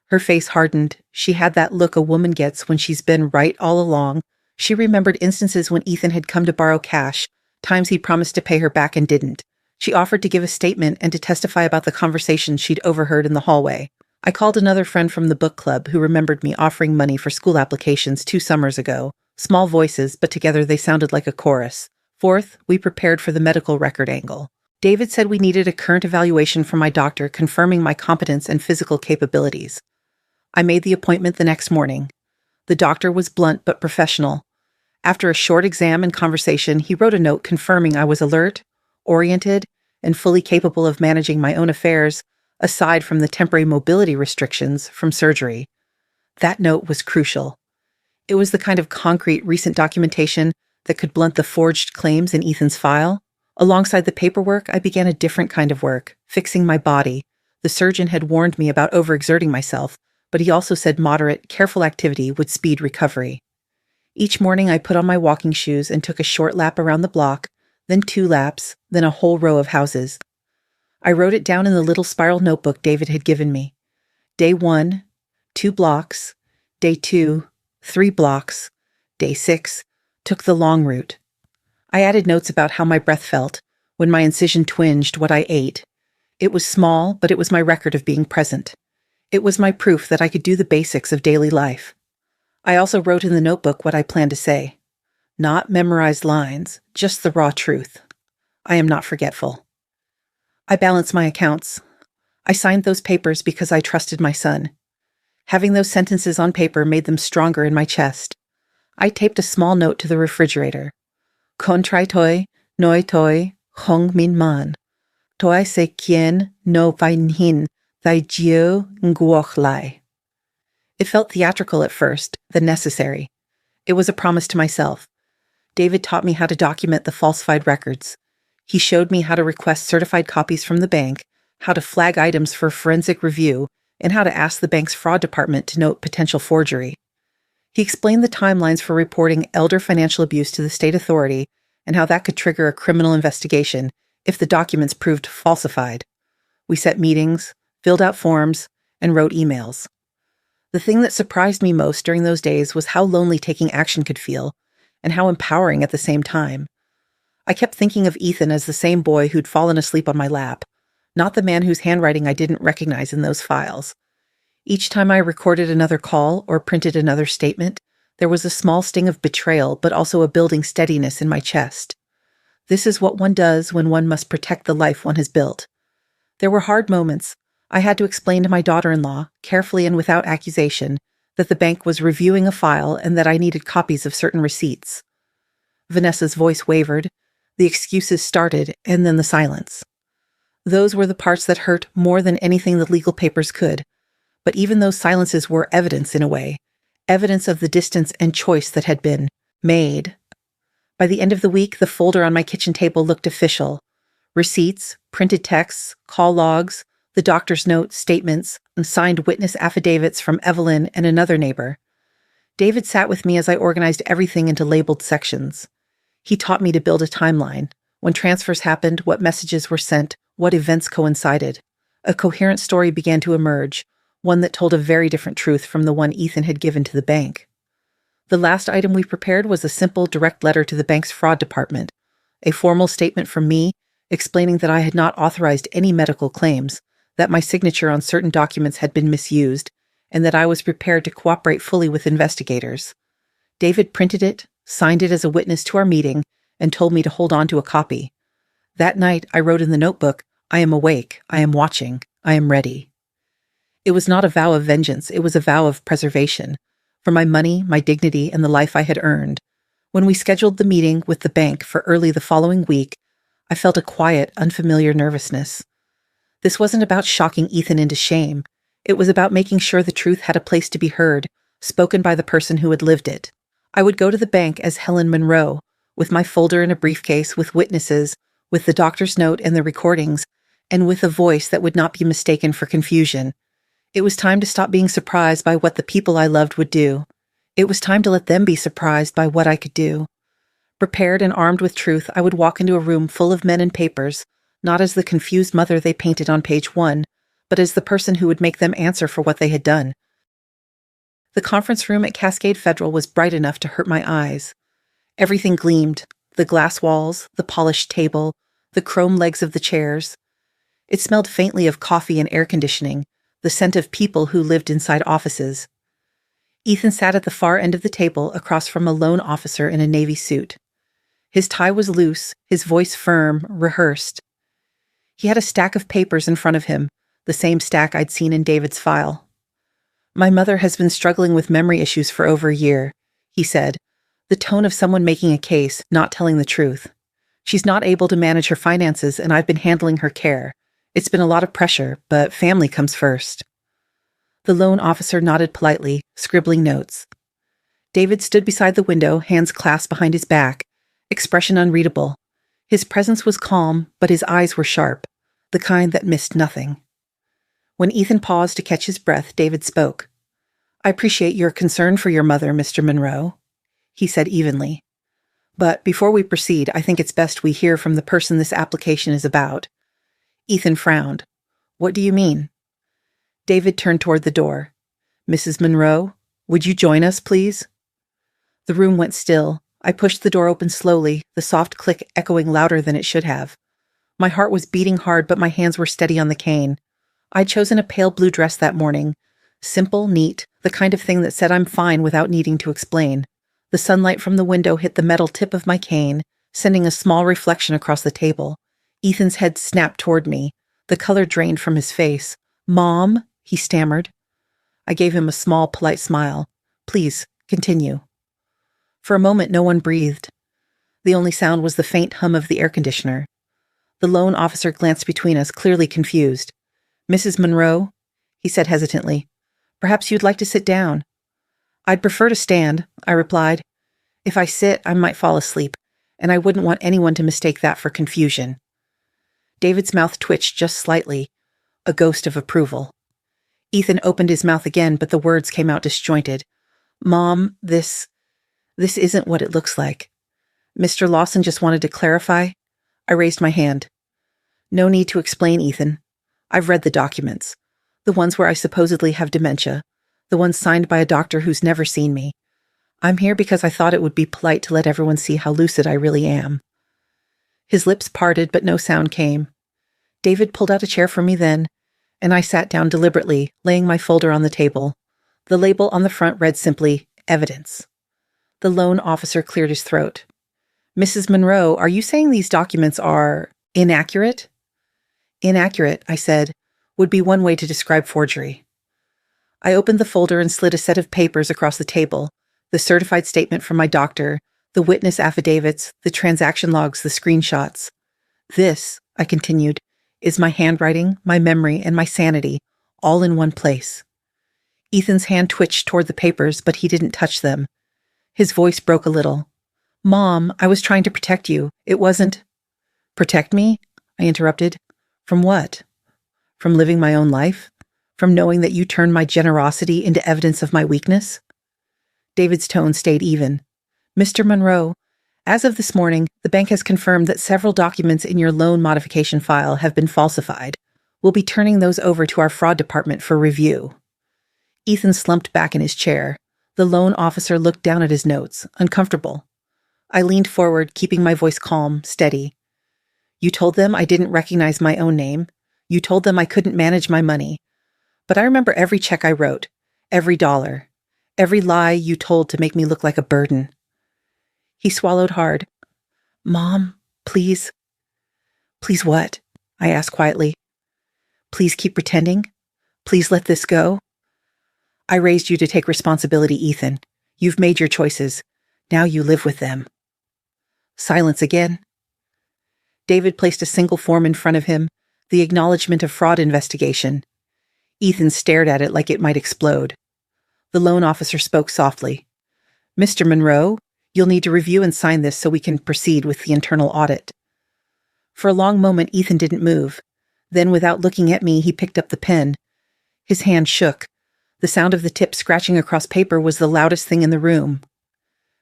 Her face hardened. She had that look a woman gets when she's been right all along. She remembered instances when Ethan had come to borrow cash, times he'd promised to pay her back and didn't. She offered to give a statement and to testify about the conversations she'd overheard in the hallway. I called another friend from the book club who remembered me offering money for school applications 2 summers ago. Small voices, but together they sounded like a chorus. Fourth, we prepared for the medical record angle. David said we needed a current evaluation from my doctor confirming my competence and physical capabilities. I made the appointment the next morning. The doctor was blunt but professional. After a short exam and conversation, he wrote a note confirming I was alert, oriented, and fully capable of managing my own affairs, aside from the temporary mobility restrictions from surgery. That note was crucial. It was the kind of concrete, recent documentation that could blunt the forged claims in Ethan's file. Alongside the paperwork, I began a different kind of work, fixing my body. The surgeon had warned me about overexerting myself, but he also said moderate, careful activity would speed recovery. Each morning I put on my walking shoes and took a short lap around the block, then 2 laps, then a whole row of houses. I wrote it down in the little spiral notebook David had given me. Day 1, 2 blocks. Day 2, 3 blocks. Day 6, took the long route. I added notes about how my breath felt, when my incision twinged, what I ate. It was small, but it was my record of being present. It was my proof that I could do the basics of daily life. I also wrote in the notebook what I planned to say. Not memorized lines, just the raw truth. I am not forgetful. I balanced my accounts. I signed those papers because I trusted my son. Having those sentences on paper made them stronger in my chest. I taped a small note to the refrigerator. Con trai toi, noi toi, hong min man. Toi se quien no vain hin, thy jiu nguoch lai. It felt theatrical at first, then necessary. It was a promise to myself. David taught me how to document the falsified records. He showed me how to request certified copies from the bank, how to flag items for forensic review, and how to ask the bank's fraud department to note potential forgery. He explained the timelines for reporting elder financial abuse to the state authority and how that could trigger a criminal investigation if the documents proved falsified. We set meetings, filled out forms, and wrote emails. The thing that surprised me most during those days was how lonely taking action could feel, and how empowering at the same time. I kept thinking of Ethan as the same boy who'd fallen asleep on my lap, not the man whose handwriting I didn't recognize in those files. Each time I recorded another call or printed another statement, there was a small sting of betrayal, but also a building steadiness in my chest. This is what one does when one must protect the life one has built. There were hard moments. I had to explain to my daughter-in-law, carefully and without accusation, that the bank was reviewing a file and that I needed copies of certain receipts. Vanessa's voice wavered. The excuses started, and then the silence. Those were the parts that hurt more than anything the legal papers could. But even those silences were evidence in a way. Evidence of the distance and choice that had been made. By the end of the week, the folder on my kitchen table looked official. Receipts, printed texts, call logs, the doctor's note, statements, and signed witness affidavits from Evelyn and another neighbor. David sat with me as I organized everything into labeled sections. He taught me to build a timeline. When transfers happened, what messages were sent, what events coincided. A coherent story began to emerge, one that told a very different truth from the one Ethan had given to the bank. The last item we prepared was a simple, direct letter to the bank's fraud department, a formal statement from me explaining that I had not authorized any medical claims, that my signature on certain documents had been misused, and that I was prepared to cooperate fully with investigators. David printed it, signed it as a witness to our meeting, and told me to hold on to a copy. That night, I wrote in the notebook, "I am awake, I am watching, I am ready." It was not a vow of vengeance, it was a vow of preservation, for my money, my dignity, and the life I had earned. When we scheduled the meeting with the bank for early the following week, I felt a quiet, unfamiliar nervousness. This wasn't about shocking Ethan into shame. It was about making sure the truth had a place to be heard, spoken by the person who had lived it. I would go to the bank as Helen Monroe, with my folder in a briefcase, with witnesses, with the doctor's note and the recordings, and with a voice that would not be mistaken for confusion. It was time to stop being surprised by what the people I loved would do. It was time to let them be surprised by what I could do. Prepared and armed with truth, I would walk into a room full of men and papers, not as the confused mother they painted on page 1, but as the person who would make them answer for what they had done. The conference room at Cascade Federal was bright enough to hurt my eyes. Everything gleamed, the glass walls, the polished table, the chrome legs of the chairs. It smelled faintly of coffee and air conditioning, the scent of people who lived inside offices. Ethan sat at the far end of the table across from a lone officer in a navy suit. His tie was loose, his voice firm, rehearsed. He had a stack of papers in front of him, the same stack I'd seen in David's file. "My mother has been struggling with memory issues for over a year," he said, the tone of someone making a case, not telling the truth. "She's not able to manage her finances, and I've been handling her care. It's been a lot of pressure, but family comes first." The lone officer nodded politely, scribbling notes. David stood beside the window, hands clasped behind his back, expression unreadable. His presence was calm, but his eyes were sharp, the kind that missed nothing. When Ethan paused to catch his breath, David spoke. "I appreciate your concern for your mother, Mr. Monroe," he said evenly. "But before we proceed, I think it's best we hear from the person this application is about." Ethan frowned. "What do you mean?" David turned toward the door. "Mrs. Monroe, would you join us, please?" The room went still. I pushed the door open slowly, the soft click echoing louder than it should have. My heart was beating hard, but my hands were steady on the cane. I'd chosen a pale blue dress that morning. Simple, neat, the kind of thing that said I'm fine without needing to explain. The sunlight from the window hit the metal tip of my cane, sending a small reflection across the table. Ethan's head snapped toward me. The color drained from his face. "Mom," he stammered. I gave him a small, polite smile. "Please, continue." For a moment, no one breathed. The only sound was the faint hum of the air conditioner. The lone officer glanced between us, clearly confused. "Mrs. Monroe," he said hesitantly, "perhaps you'd like to sit down." "I'd prefer to stand," I replied. "If I sit, I might fall asleep, and I wouldn't want anyone to mistake that for confusion." David's mouth twitched just slightly, a ghost of approval. Ethan opened his mouth again, but the words came out disjointed. "Mom, this isn't what it looks like. Mr. Lawson just wanted to clarify." I raised my hand. "No need to explain, Ethan. I've read the documents. The ones where I supposedly have dementia. The ones signed by a doctor who's never seen me. I'm here because I thought it would be polite to let everyone see how lucid I really am." His lips parted, but no sound came. David pulled out a chair for me then, and I sat down deliberately, laying my folder on the table. The label on the front read simply, "Evidence." The lone officer cleared his throat. "Mrs. Monroe, are you saying these documents are inaccurate?" "Inaccurate," I said, "would be one way to describe forgery." I opened the folder and slid a set of papers across the table, the certified statement from my doctor, The witness affidavits, the transaction logs, the screenshots. This, I continued, is my handwriting, my memory, and my sanity, all in one place. Ethan's hand twitched toward the papers, but he didn't touch them. His voice broke a little. Mom, I was trying to protect you. It wasn't— Protect me? I interrupted. From what? From living my own life? From knowing that you turned my generosity into evidence of my weakness? David's tone stayed even. Mr. Monroe, as of this morning, the bank has confirmed that several documents in your loan modification file have been falsified. We'll be turning those over to our fraud department for review. Ethan slumped back in his chair. The loan officer looked down at his notes, uncomfortable. I leaned forward, keeping my voice calm, steady. You told them I didn't recognize my own name. You told them I couldn't manage my money. But I remember every check I wrote, every dollar, every lie you told to make me look like a burden. He swallowed hard. Mom, please. Please what? I asked quietly. Please keep pretending? Please let this go? I raised you to take responsibility, Ethan. You've made your choices. Now you live with them. Silence again. David placed a single form in front of him, the acknowledgement of fraud investigation. Ethan stared at it like it might explode. The loan officer spoke softly. Mr. Monroe, you'll need to review and sign this so we can proceed with the internal audit. For a long moment, Ethan didn't move. Then, without looking at me, he picked up the pen. His hand shook. The sound of the tip scratching across paper was the loudest thing in the room.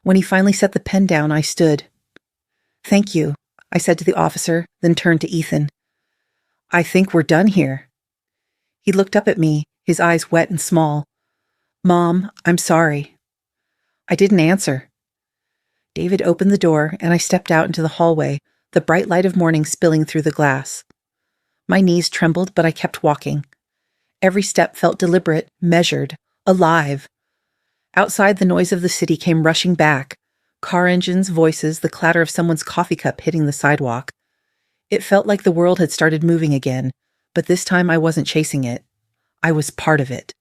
When he finally set the pen down, I stood. Thank you, I said to the officer, then turned to Ethan. I think we're done here. He looked up at me, his eyes wet and small. Mom, I'm sorry. I didn't answer. David opened the door, and I stepped out into the hallway, the bright light of morning spilling through the glass. My knees trembled, but I kept walking. Every step felt deliberate, measured, alive. Outside, the noise of the city came rushing back. Car engines, voices, the clatter of someone's coffee cup hitting the sidewalk. It felt like the world had started moving again, but this time I wasn't chasing it. I was part of it.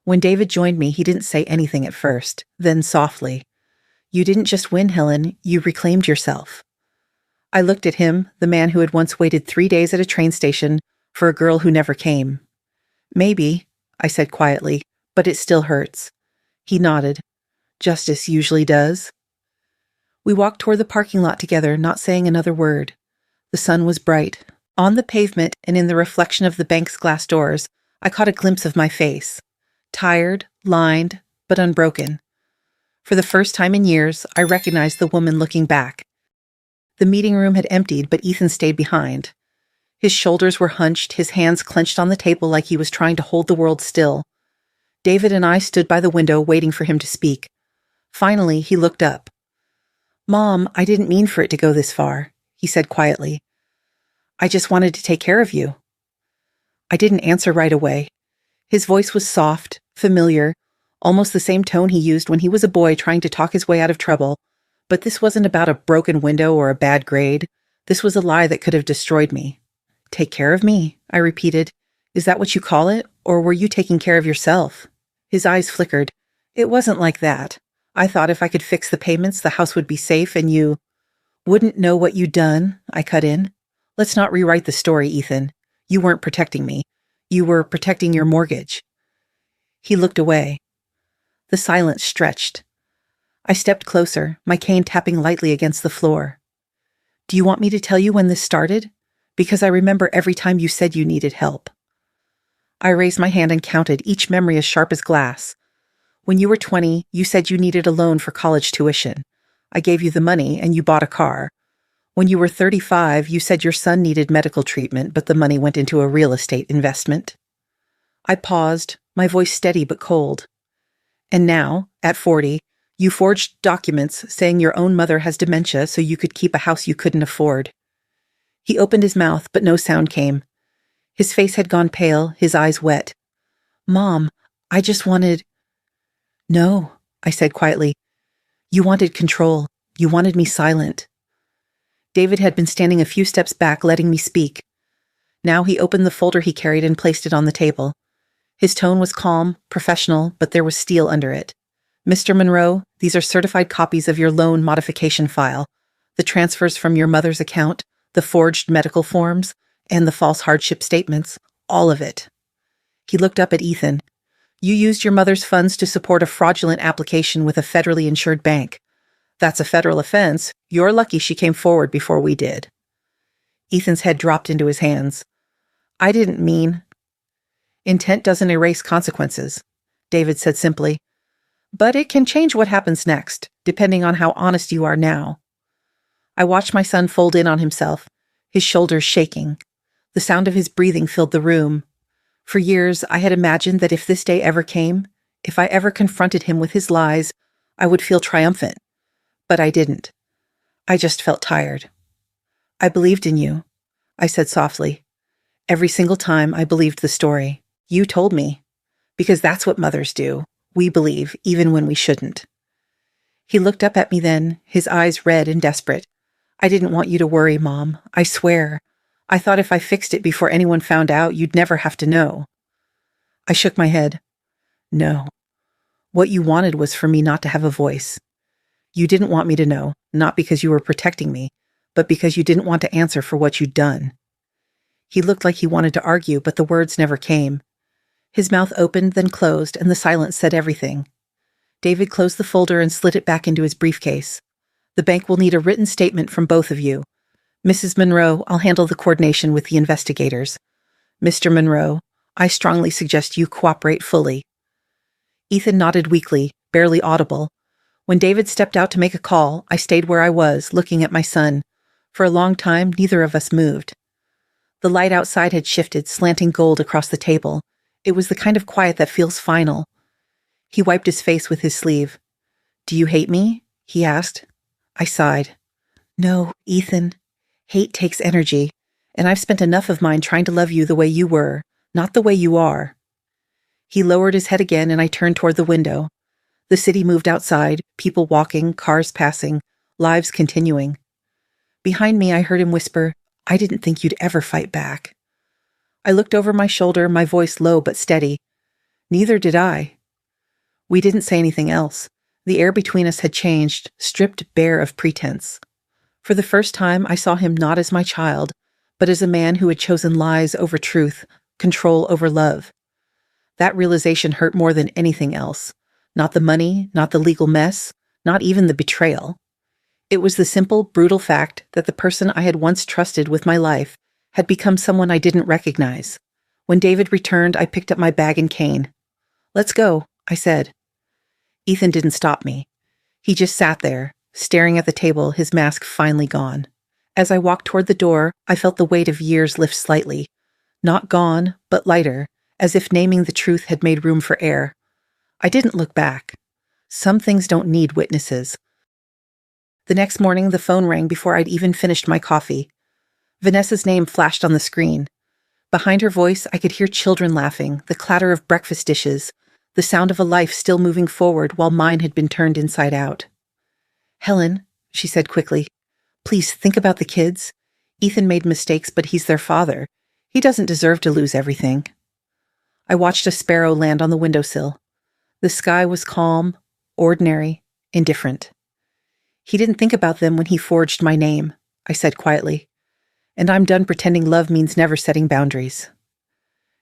When David joined me, he didn't say anything at first, then softly. You didn't just win, Helen, you reclaimed yourself. I looked at him, the man who had once waited 3 days at a train station for a girl who never came. Maybe, I said quietly, but it still hurts. He nodded. Justice usually does. We walked toward the parking lot together, not saying another word. The sun was bright. On the pavement and in the reflection of the bank's glass doors, I caught a glimpse of my face. Tired, lined, but unbroken. For the first time in years, I recognized the woman looking back. The meeting room had emptied, but Ethan stayed behind. His shoulders were hunched, his hands clenched on the table like he was trying to hold the world still. David and I stood by the window waiting for him to speak. Finally, he looked up. Mom, I didn't mean for it to go this far, he said quietly. I just wanted to take care of you. I didn't answer right away. His voice was soft, familiar, almost the same tone he used when he was a boy trying to talk his way out of trouble. But this wasn't about a broken window or a bad grade. This was a lie that could have destroyed me. Take care of me, I repeated. Is that what you call it? Or were you taking care of yourself? His eyes flickered. It wasn't like that. I thought if I could fix the payments, the house would be safe and you wouldn't know what you'd done, I cut in. Let's not rewrite the story, Ethan. You weren't protecting me. You were protecting your mortgage. He looked away. The silence stretched. I stepped closer, my cane tapping lightly against the floor. Do you want me to tell you when this started? Because I remember every time you said you needed help. I raised my hand and counted, each memory as sharp as glass. When you were 20, you said you needed a loan for college tuition. I gave you the money and you bought a car. When you were 35, you said your son needed medical treatment, but the money went into a real estate investment. I paused, my voice steady but cold. And now, at 40, you forged documents saying your own mother has dementia so you could keep a house you couldn't afford. He opened his mouth, but no sound came. His face had gone pale, his eyes wet. Mom, I just wanted— No, I said quietly. You wanted control. You wanted me silent. David had been standing a few steps back, letting me speak. Now he opened the folder he carried and placed it on the table. His tone was calm, professional, but there was steel under it. Mr. Monroe, these are certified copies of your loan modification file, the transfers from your mother's account, the forged medical forms, and the false hardship statements, all of it. He looked up at Ethan. You used your mother's funds to support a fraudulent application with a federally insured bank. That's a federal offense. You're lucky she came forward before we did. Ethan's head dropped into his hands. I didn't mean. Intent doesn't erase consequences, David said simply. But it can change what happens next, depending on how honest you are now. I watched my son fold in on himself, his shoulders shaking. The sound of his breathing filled the room. For years, I had imagined that if this day ever came, if I ever confronted him with his lies, I would feel triumphant. But I didn't. I just felt tired. I believed in you, I said softly. Every single time I believed the story. You told me. Because that's what mothers do. We believe, even when we shouldn't. He looked up at me then, his eyes red and desperate. I didn't want you to worry, Mom. I swear. I thought if I fixed it before anyone found out, you'd never have to know. I shook my head. No. What you wanted was for me not to have a voice. You didn't want me to know, not because you were protecting me, but because you didn't want to answer for what you'd done. He looked like he wanted to argue, but the words never came. His mouth opened, then closed, and the silence said everything. David closed the folder and slid it back into his briefcase. The bank will need a written statement from both of you. Mrs. Monroe, I'll handle the coordination with the investigators. Mr. Monroe, I strongly suggest you cooperate fully. Ethan nodded weakly, barely audible. When David stepped out to make a call, I stayed where I was, looking at my son. For a long time, neither of us moved. The light outside had shifted, slanting gold across the table. It was the kind of quiet that feels final. He wiped his face with his sleeve. Do you hate me? He asked. I sighed. No, Ethan. Hate takes energy, and I've spent enough of mine trying to love you the way you were, not the way you are. He lowered his head again, and I turned toward the window. The city moved outside, people walking, cars passing, lives continuing. Behind me, I heard him whisper, I didn't think you'd ever fight back. I looked over my shoulder, my voice low but steady. Neither did I. We didn't say anything else. The air between us had changed, stripped bare of pretense. For the first time, I saw him not as my child, but as a man who had chosen lies over truth, control over love. That realization hurt more than anything else. Not the money, not the legal mess, not even the betrayal. It was the simple, brutal fact that the person I had once trusted with my life had become someone I didn't recognize. When David returned, I picked up my bag and cane. Let's go, I said. Ethan didn't stop me. He just sat there, staring at the table, his mask finally gone. As I walked toward the door, I felt the weight of years lift slightly. Not gone, but lighter, as if naming the truth had made room for air. I didn't look back. Some things don't need witnesses. The next morning, the phone rang before I'd even finished my coffee. Vanessa's name flashed on the screen. Behind her voice, I could hear children laughing, the clatter of breakfast dishes, the sound of a life still moving forward while mine had been turned inside out. Helen, she said quickly, please think about the kids. Ethan made mistakes, but he's their father. He doesn't deserve to lose everything. I watched a sparrow land on the windowsill. The sky was calm, ordinary, indifferent. He didn't think about them when he forged my name, I said quietly. And I'm done pretending love means never setting boundaries.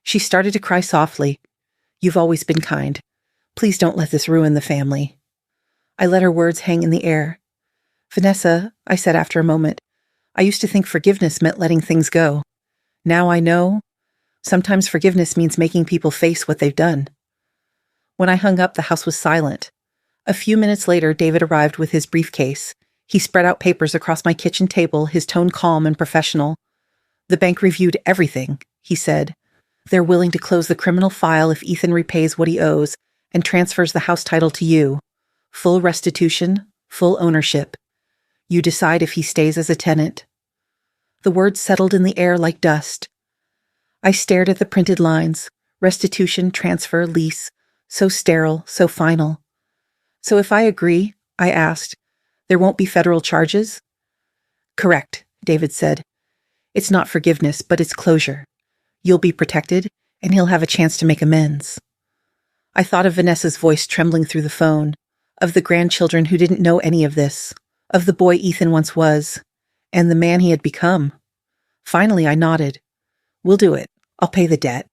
She started to cry softly. You've always been kind. Please don't let this ruin the family. I let her words hang in the air. Vanessa, I said after a moment, I used to think forgiveness meant letting things go. Now I know. Sometimes forgiveness means making people face what they've done. When I hung up, the house was silent. A few minutes later, David arrived with his briefcase. He spread out papers across my kitchen table, his tone calm and professional. The bank reviewed everything, he said. They're willing to close the criminal file if Ethan repays what he owes and transfers the house title to you. Full restitution, full ownership. You decide if he stays as a tenant. The words settled in the air like dust. I stared at the printed lines. Restitution, transfer, lease. So sterile, so final. So if I agree, I asked, there won't be federal charges? Correct, David said. It's not forgiveness, but it's closure. You'll be protected, and he'll have a chance to make amends. I thought of Vanessa's voice trembling through the phone. of the grandchildren who didn't know any of this, of the boy Ethan once was, and the man he had become. Finally, I nodded. We'll do it. I'll pay the debt.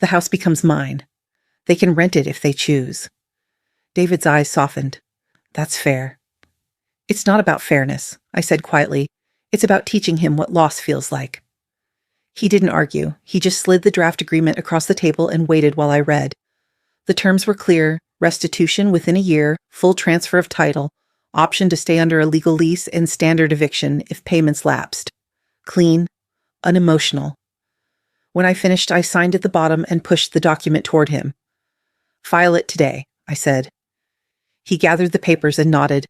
The house becomes mine. They can rent it if they choose. David's eyes softened. That's fair. It's not about fairness, I said quietly. It's about teaching him what loss feels like. He didn't argue. He just slid the draft agreement across the table and waited while I read. The terms were clear: restitution within a year, full transfer of title, option to stay under a legal lease, and standard eviction if payments lapsed. Clean, unemotional. When I finished, I signed at the bottom and pushed the document toward him. File it today, I said. He gathered the papers and nodded.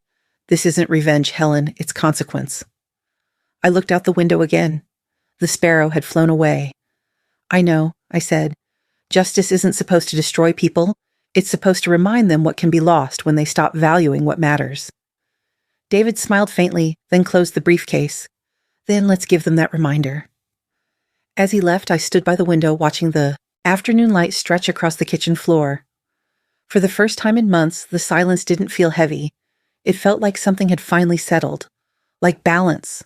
This isn't revenge, Helen, it's consequence. I looked out the window again. The sparrow had flown away. I know, I said. Justice isn't supposed to destroy people. It's supposed to remind them what can be lost when they stop valuing what matters. David smiled faintly, then closed the briefcase. Then let's give them that reminder. As he left, I stood by the window watching the afternoon light stretch across the kitchen floor. For the first time in months, the silence didn't feel heavy. It felt like something had finally settled, like balance.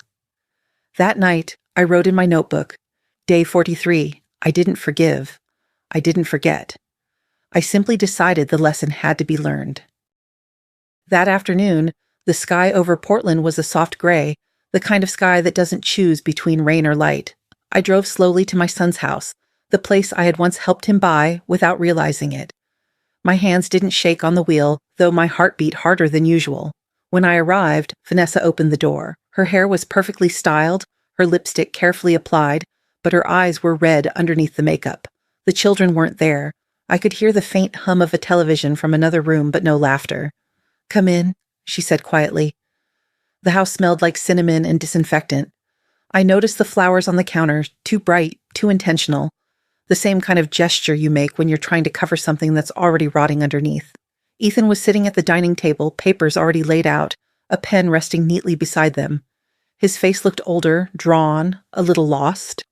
That night, I wrote in my notebook, Day 43, I didn't forgive. I didn't forget. I simply decided the lesson had to be learned. That afternoon, the sky over Portland was a soft gray, the kind of sky that doesn't choose between rain or light. I drove slowly to my son's house, the place I had once helped him buy without realizing it. My hands didn't shake on the wheel, though my heart beat harder than usual. When I arrived, Vanessa opened the door. Her hair was perfectly styled, her lipstick carefully applied, but her eyes were red underneath the makeup. The children weren't there. I could hear the faint hum of a television from another room, but no laughter. Come in, she said quietly. The house smelled like cinnamon and disinfectant. I noticed the flowers on the counter, too bright, too intentional. The same kind of gesture you make when you're trying to cover something that's already rotting underneath. Ethan was sitting at the dining table, papers already laid out, a pen resting neatly beside them. His face looked older, drawn, a little lost.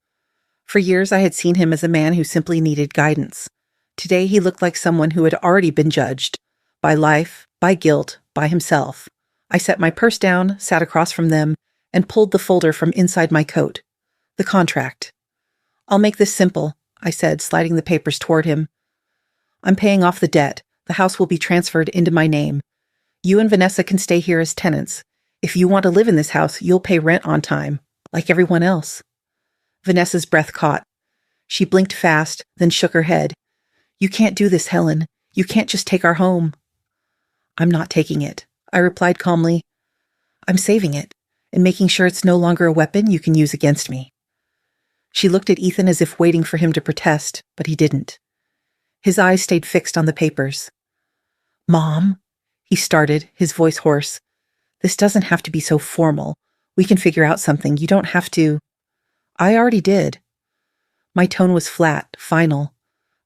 For years I had seen him as a man who simply needed guidance. Today he looked like someone who had already been judged. By life, by guilt, by himself. I set my purse down, sat across from them, and pulled the folder from inside my coat. The contract. I'll make this simple, I said, sliding the papers toward him. I'm paying off the debt. The house will be transferred into my name. You and Vanessa can stay here as tenants. If you want to live in this house, you'll pay rent on time, like everyone else. Vanessa's breath caught. She blinked fast, then shook her head. You can't do this, Helen. You can't just take our home. I'm not taking it, I replied calmly. I'm saving it, and making sure it's no longer a weapon you can use against me. She looked at Ethan as if waiting for him to protest, but he didn't. His eyes stayed fixed on the papers. Mom, he started, his voice hoarse. This doesn't have to be so formal. We can figure out something. You don't have to. I already did. My tone was flat, final.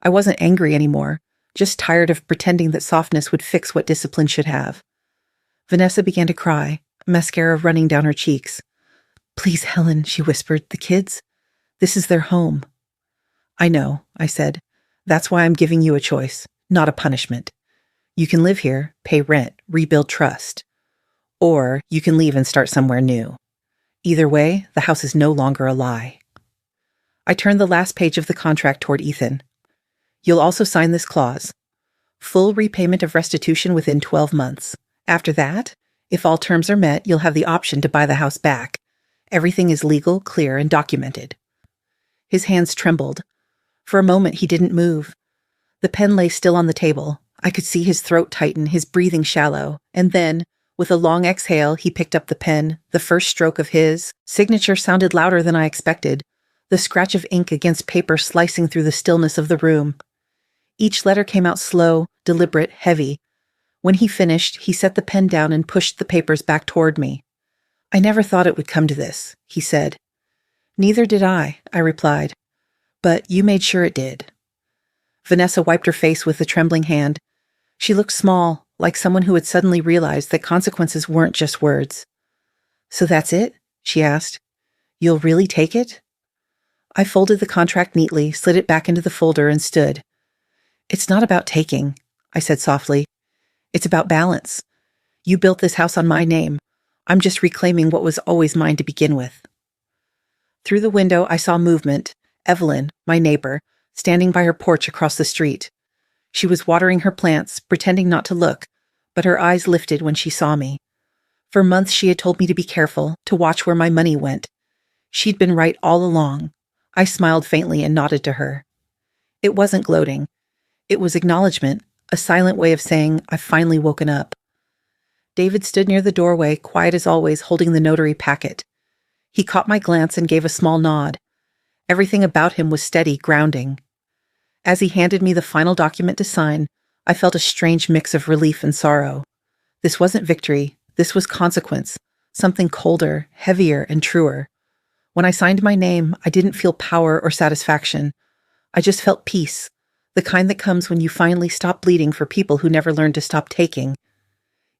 I wasn't angry anymore, just tired of pretending that softness would fix what discipline should have. Vanessa began to cry, mascara running down her cheeks. Please, Helen, she whispered, the kids? This is their home. I know, I said. That's why I'm giving you a choice, not a punishment. You can live here, pay rent, rebuild trust. Or you can leave and start somewhere new. Either way, the house is no longer a lie. I turned the last page of the contract toward Ethan. You'll also sign this clause. Full repayment of restitution within 12 months. After that, if all terms are met, you'll have the option to buy the house back. Everything is legal, clear, and documented. His hands trembled. For a moment, he didn't move. The pen lay still on the table. I could see his throat tighten, his breathing shallow, and then, with a long exhale, he picked up the pen. The first stroke of his signature sounded louder than I expected, the scratch of ink against paper slicing through the stillness of the room. Each letter came out slow, deliberate, heavy. When he finished, he set the pen down and pushed the papers back toward me. I never thought it would come to this, he said. Neither did I replied. But you made sure it did. Vanessa wiped her face with a trembling hand. She looked small, like someone who had suddenly realized that consequences weren't just words. So that's it? She asked. You'll really take it? I folded the contract neatly, slid it back into the folder, and stood. It's not about taking, I said softly. It's about balance. You built this house on my name. I'm just reclaiming what was always mine to begin with. Through the window, I saw movement. Evelyn, my neighbor, standing by her porch across the street. She was watering her plants, pretending not to look, but her eyes lifted when she saw me. For months she had told me to be careful, to watch where my money went. She'd been right all along. I smiled faintly and nodded to her. It wasn't gloating. It was acknowledgement, a silent way of saying, I've finally woken up. David stood near the doorway, quiet as always, holding the notary packet. He caught my glance and gave a small nod. Everything about him was steady, grounding. As he handed me the final document to sign, I felt a strange mix of relief and sorrow. This wasn't victory, this was consequence, something colder, heavier, and truer. When I signed my name, I didn't feel power or satisfaction. I just felt peace, the kind that comes when you finally stop bleeding for people who never learned to stop taking.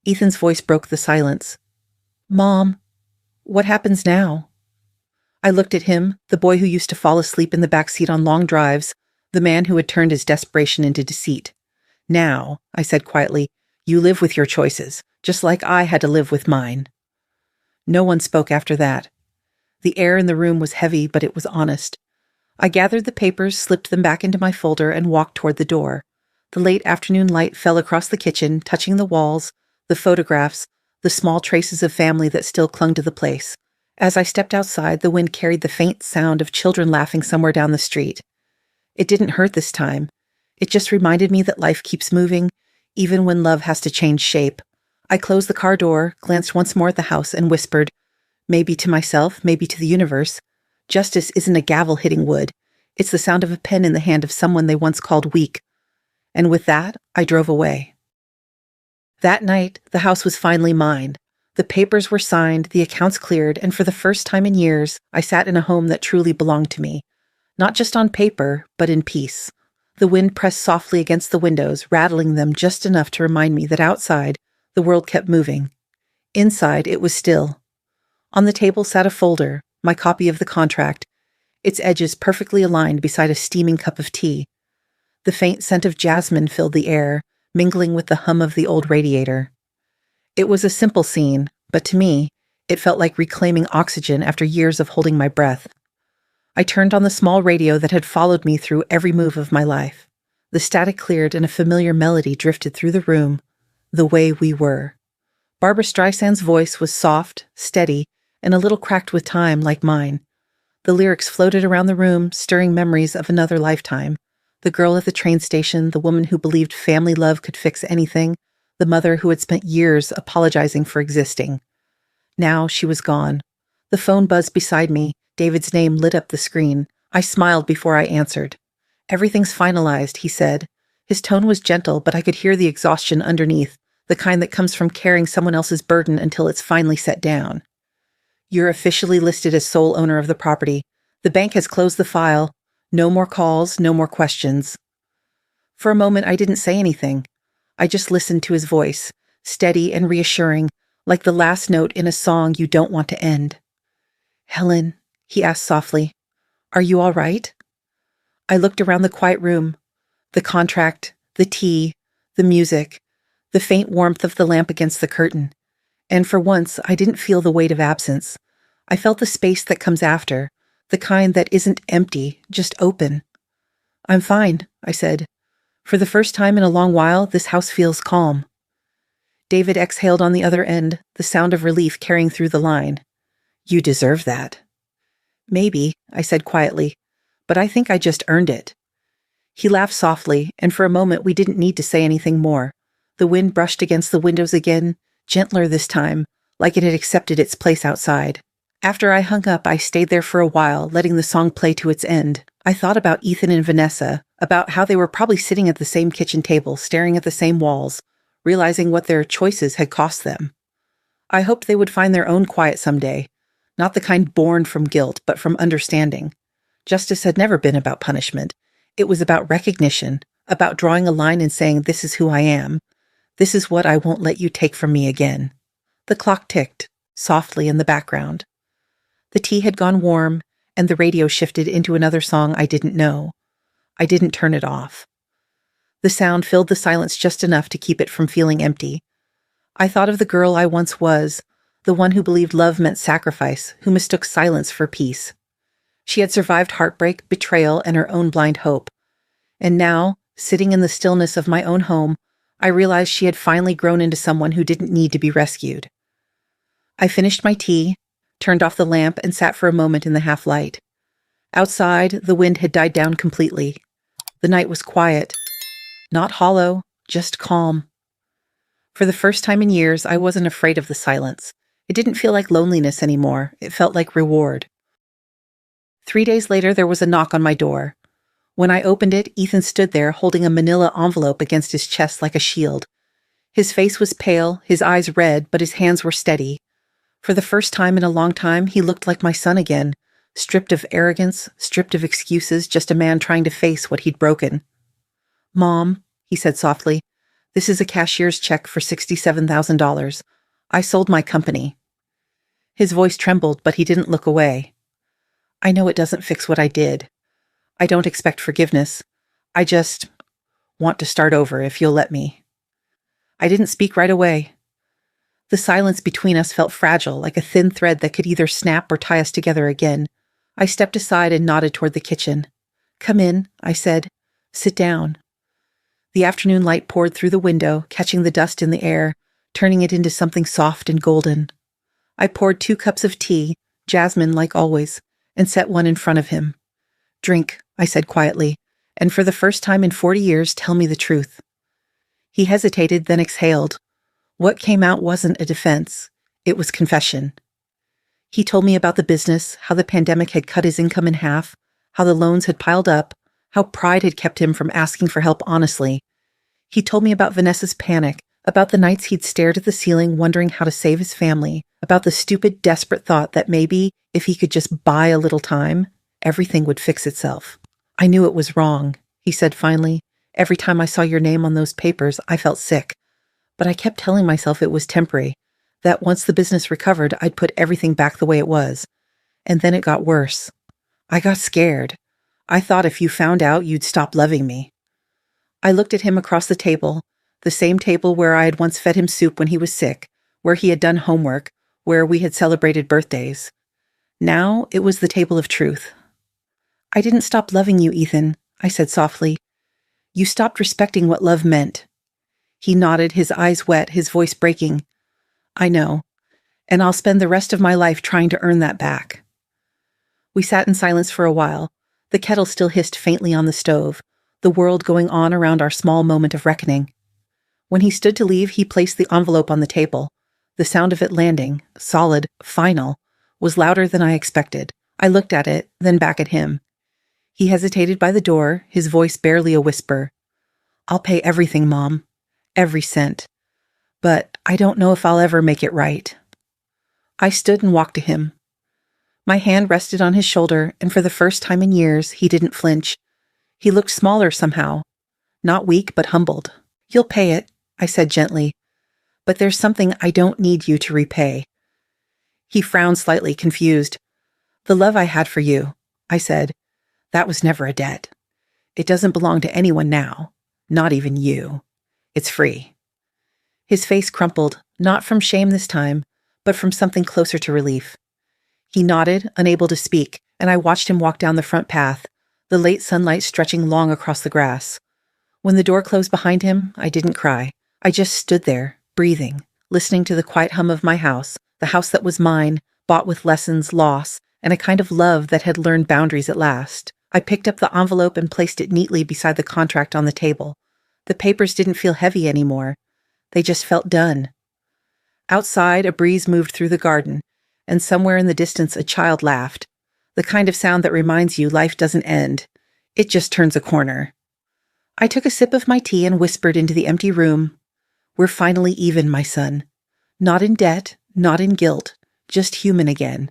Ethan's voice broke the silence. Mom, what happens now? I looked at him, the boy who used to fall asleep in the back seat on long drives, the man who had turned his desperation into deceit. Now, I said quietly, you live with your choices, just like I had to live with mine. No one spoke after that. The air in the room was heavy, but it was honest. I gathered the papers, slipped them back into my folder, and walked toward the door. The late afternoon light fell across the kitchen, touching the walls, the photographs, the small traces of family that still clung to the place. As I stepped outside, the wind carried the faint sound of children laughing somewhere down the street. It didn't hurt this time. It just reminded me that life keeps moving, even when love has to change shape. I closed the car door, glanced once more at the house, and whispered, maybe to myself, maybe to the universe, justice isn't a gavel hitting wood. It's the sound of a pen in the hand of someone they once called weak. And with that, I drove away. That night, the house was finally mine. The papers were signed, the accounts cleared, and for the first time in years, I sat in a home that truly belonged to me. Not just on paper, but in peace. The wind pressed softly against the windows, rattling them just enough to remind me that outside, the world kept moving. Inside, it was still. On the table sat a folder, my copy of the contract, its edges perfectly aligned beside a steaming cup of tea. The faint scent of jasmine filled the air, mingling with the hum of the old radiator. It was a simple scene, but to me, it felt like reclaiming oxygen after years of holding my breath. I turned on the small radio that had followed me through every move of my life. The static cleared and a familiar melody drifted through the room, The Way We Were. Barbra Streisand's voice was soft, steady, and a little cracked with time like mine. The lyrics floated around the room, stirring memories of another lifetime. The girl at the train station, the woman who believed family love could fix anything, the mother who had spent years apologizing for existing. Now she was gone. The phone buzzed beside me. David's name lit up the screen. I smiled before I answered. Everything's finalized, he said. His tone was gentle, but I could hear the exhaustion underneath, the kind that comes from carrying someone else's burden until it's finally set down. You're officially listed as sole owner of the property. The bank has closed the file. No more calls, no more questions. For a moment, I didn't say anything. I just listened to his voice, steady and reassuring, like the last note in a song you don't want to end. Helen, he asked softly, are you all right? I looked around the quiet room, the contract, the tea, the music, the faint warmth of the lamp against the curtain. And for once, I didn't feel the weight of absence. I felt the space that comes after, the kind that isn't empty, just open. I'm fine, I said. For the first time in a long while, this house feels calm. David exhaled on the other end, the sound of relief carrying through the line. You deserve that. Maybe, I said quietly, but I think I just earned it. He laughed softly, and for a moment we didn't need to say anything more. The wind brushed against the windows again, gentler this time, like it had accepted its place outside. After I hung up, I stayed there for a while, letting the song play to its end. I thought about Ethan and Vanessa, about how they were probably sitting at the same kitchen table, staring at the same walls, realizing what their choices had cost them. I hoped they would find their own quiet someday, not the kind born from guilt, but from understanding. Justice had never been about punishment. It was about recognition, about drawing a line and saying, this is who I am. This is what I won't let you take from me again. The clock ticked, softly in the background. The tea had gone warm, and the radio shifted into another song I didn't know. I didn't turn it off. The sound filled the silence just enough to keep it from feeling empty. I thought of the girl I once was, the one who believed love meant sacrifice, who mistook silence for peace. She had survived heartbreak, betrayal, and her own blind hope. And now, sitting in the stillness of my own home, I realized she had finally grown into someone who didn't need to be rescued. I finished my tea, turned off the lamp, and sat for a moment in the half-light. Outside, the wind had died down completely. The night was quiet. Not hollow, just calm. For the first time in years, I wasn't afraid of the silence. It didn't feel like loneliness anymore. It felt like reward. 3 days later, there was a knock on my door. When I opened it, Ethan stood there holding a manila envelope against his chest like a shield. His face was pale, his eyes red, but his hands were steady. For the first time in a long time, he looked like my son again, stripped of arrogance, stripped of excuses, just a man trying to face what he'd broken. "Mom," he said softly, "this is a cashier's check for $67,000. I sold my company." His voice trembled, but he didn't look away. "I know it doesn't fix what I did. I don't expect forgiveness. I just want to start over if you'll let me." I didn't speak right away. The silence between us felt fragile, like a thin thread that could either snap or tie us together again. I stepped aside and nodded toward the kitchen. "Come in," I said. "Sit down." The afternoon light poured through the window, catching the dust in the air, turning it into something soft and golden. I poured 2 cups of tea, jasmine like always, and set one in front of him. "Drink," I said quietly, "and for the first time in 40 years, tell me the truth." He hesitated, then exhaled. What came out wasn't a defense. It was confession. He told me about the business, how the pandemic had cut his income in half, how the loans had piled up, how pride had kept him from asking for help honestly. He told me about Vanessa's panic, about the nights he'd stared at the ceiling wondering how to save his family, about the stupid, desperate thought that maybe, if he could just buy a little time, everything would fix itself. "I knew it was wrong," he said finally. "Every time I saw your name on those papers, I felt sick. But I kept telling myself it was temporary, that once the business recovered, I'd put everything back the way it was. And then it got worse. I got scared. I thought if you found out, you'd stop loving me." I looked at him across the table, the same table where I had once fed him soup when he was sick, where he had done homework, where we had celebrated birthdays. Now it was the table of truth. "I didn't stop loving you, Ethan," I said softly. "You stopped respecting what love meant." He nodded, his eyes wet, his voice breaking. "I know, and I'll spend the rest of my life trying to earn that back." We sat in silence for a while. The kettle still hissed faintly on the stove, the world going on around our small moment of reckoning. When he stood to leave, he placed the envelope on the table. The sound of it landing, solid, final, was louder than I expected. I looked at it, then back at him. He hesitated by the door, his voice barely a whisper. "I'll pay everything, Mom. Every cent. But I don't know if I'll ever make it right." I stood and walked to him. My hand rested on his shoulder, and for the first time in years, he didn't flinch. He looked smaller somehow. Not weak, but humbled. "You'll pay it," I said gently. "But there's something I don't need you to repay." He frowned slightly, confused. "The love I had for you," I said, "that was never a debt. It doesn't belong to anyone now. Not even you. It's free." His face crumpled, not from shame this time, but from something closer to relief. He nodded, unable to speak, and I watched him walk down the front path, the late sunlight stretching long across the grass. When the door closed behind him, I didn't cry. I just stood there, breathing, listening to the quiet hum of my house, the house that was mine, bought with lessons, loss, and a kind of love that had learned boundaries at last. I picked up the envelope and placed it neatly beside the contract on the table. The papers didn't feel heavy anymore. They just felt done. Outside, a breeze moved through the garden, and somewhere in the distance a child laughed. The kind of sound that reminds you life doesn't end. It just turns a corner. I took a sip of my tea and whispered into the empty room, "We're finally even, my son. Not in debt, not in guilt, just human again."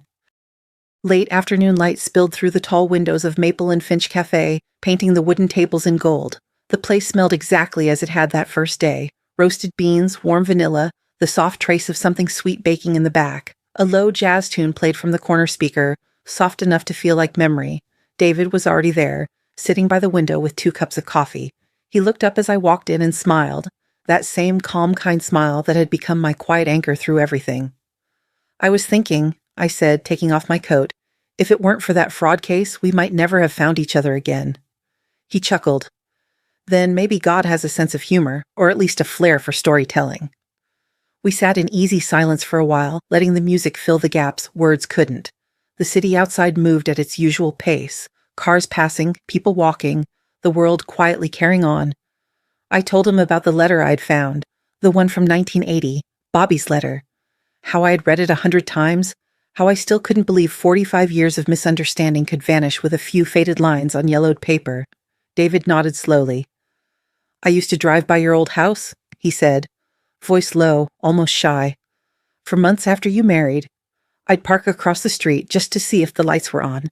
Late afternoon light spilled through the tall windows of Maple and Finch Cafe, painting the wooden tables in gold. The place smelled exactly as it had that first day. Roasted beans, warm vanilla, the soft trace of something sweet baking in the back. A low jazz tune played from the corner speaker, soft enough to feel like memory. David was already there, sitting by the window with 2 cups of coffee. He looked up as I walked in and smiled, that same calm, kind smile that had become my quiet anchor through everything. I was thinking, I said, taking off my coat, if it weren't for that fraud case, we might never have found each other again. He chuckled. Then maybe God has a sense of humor, or at least a flair for storytelling. We sat in easy silence for a while, letting the music fill the gaps words couldn't. The city outside moved at its usual pace, cars passing, people walking, the world quietly carrying on. I told him about the letter I'd found, the one from 1980, Bobby's letter. How I had read it 100 times, how I still couldn't believe 45 years of misunderstanding could vanish with a few faded lines on yellowed paper. David nodded slowly. I used to drive by your old house, he said, voice low, almost shy. For months after you married, I'd park across the street just to see if the lights were on.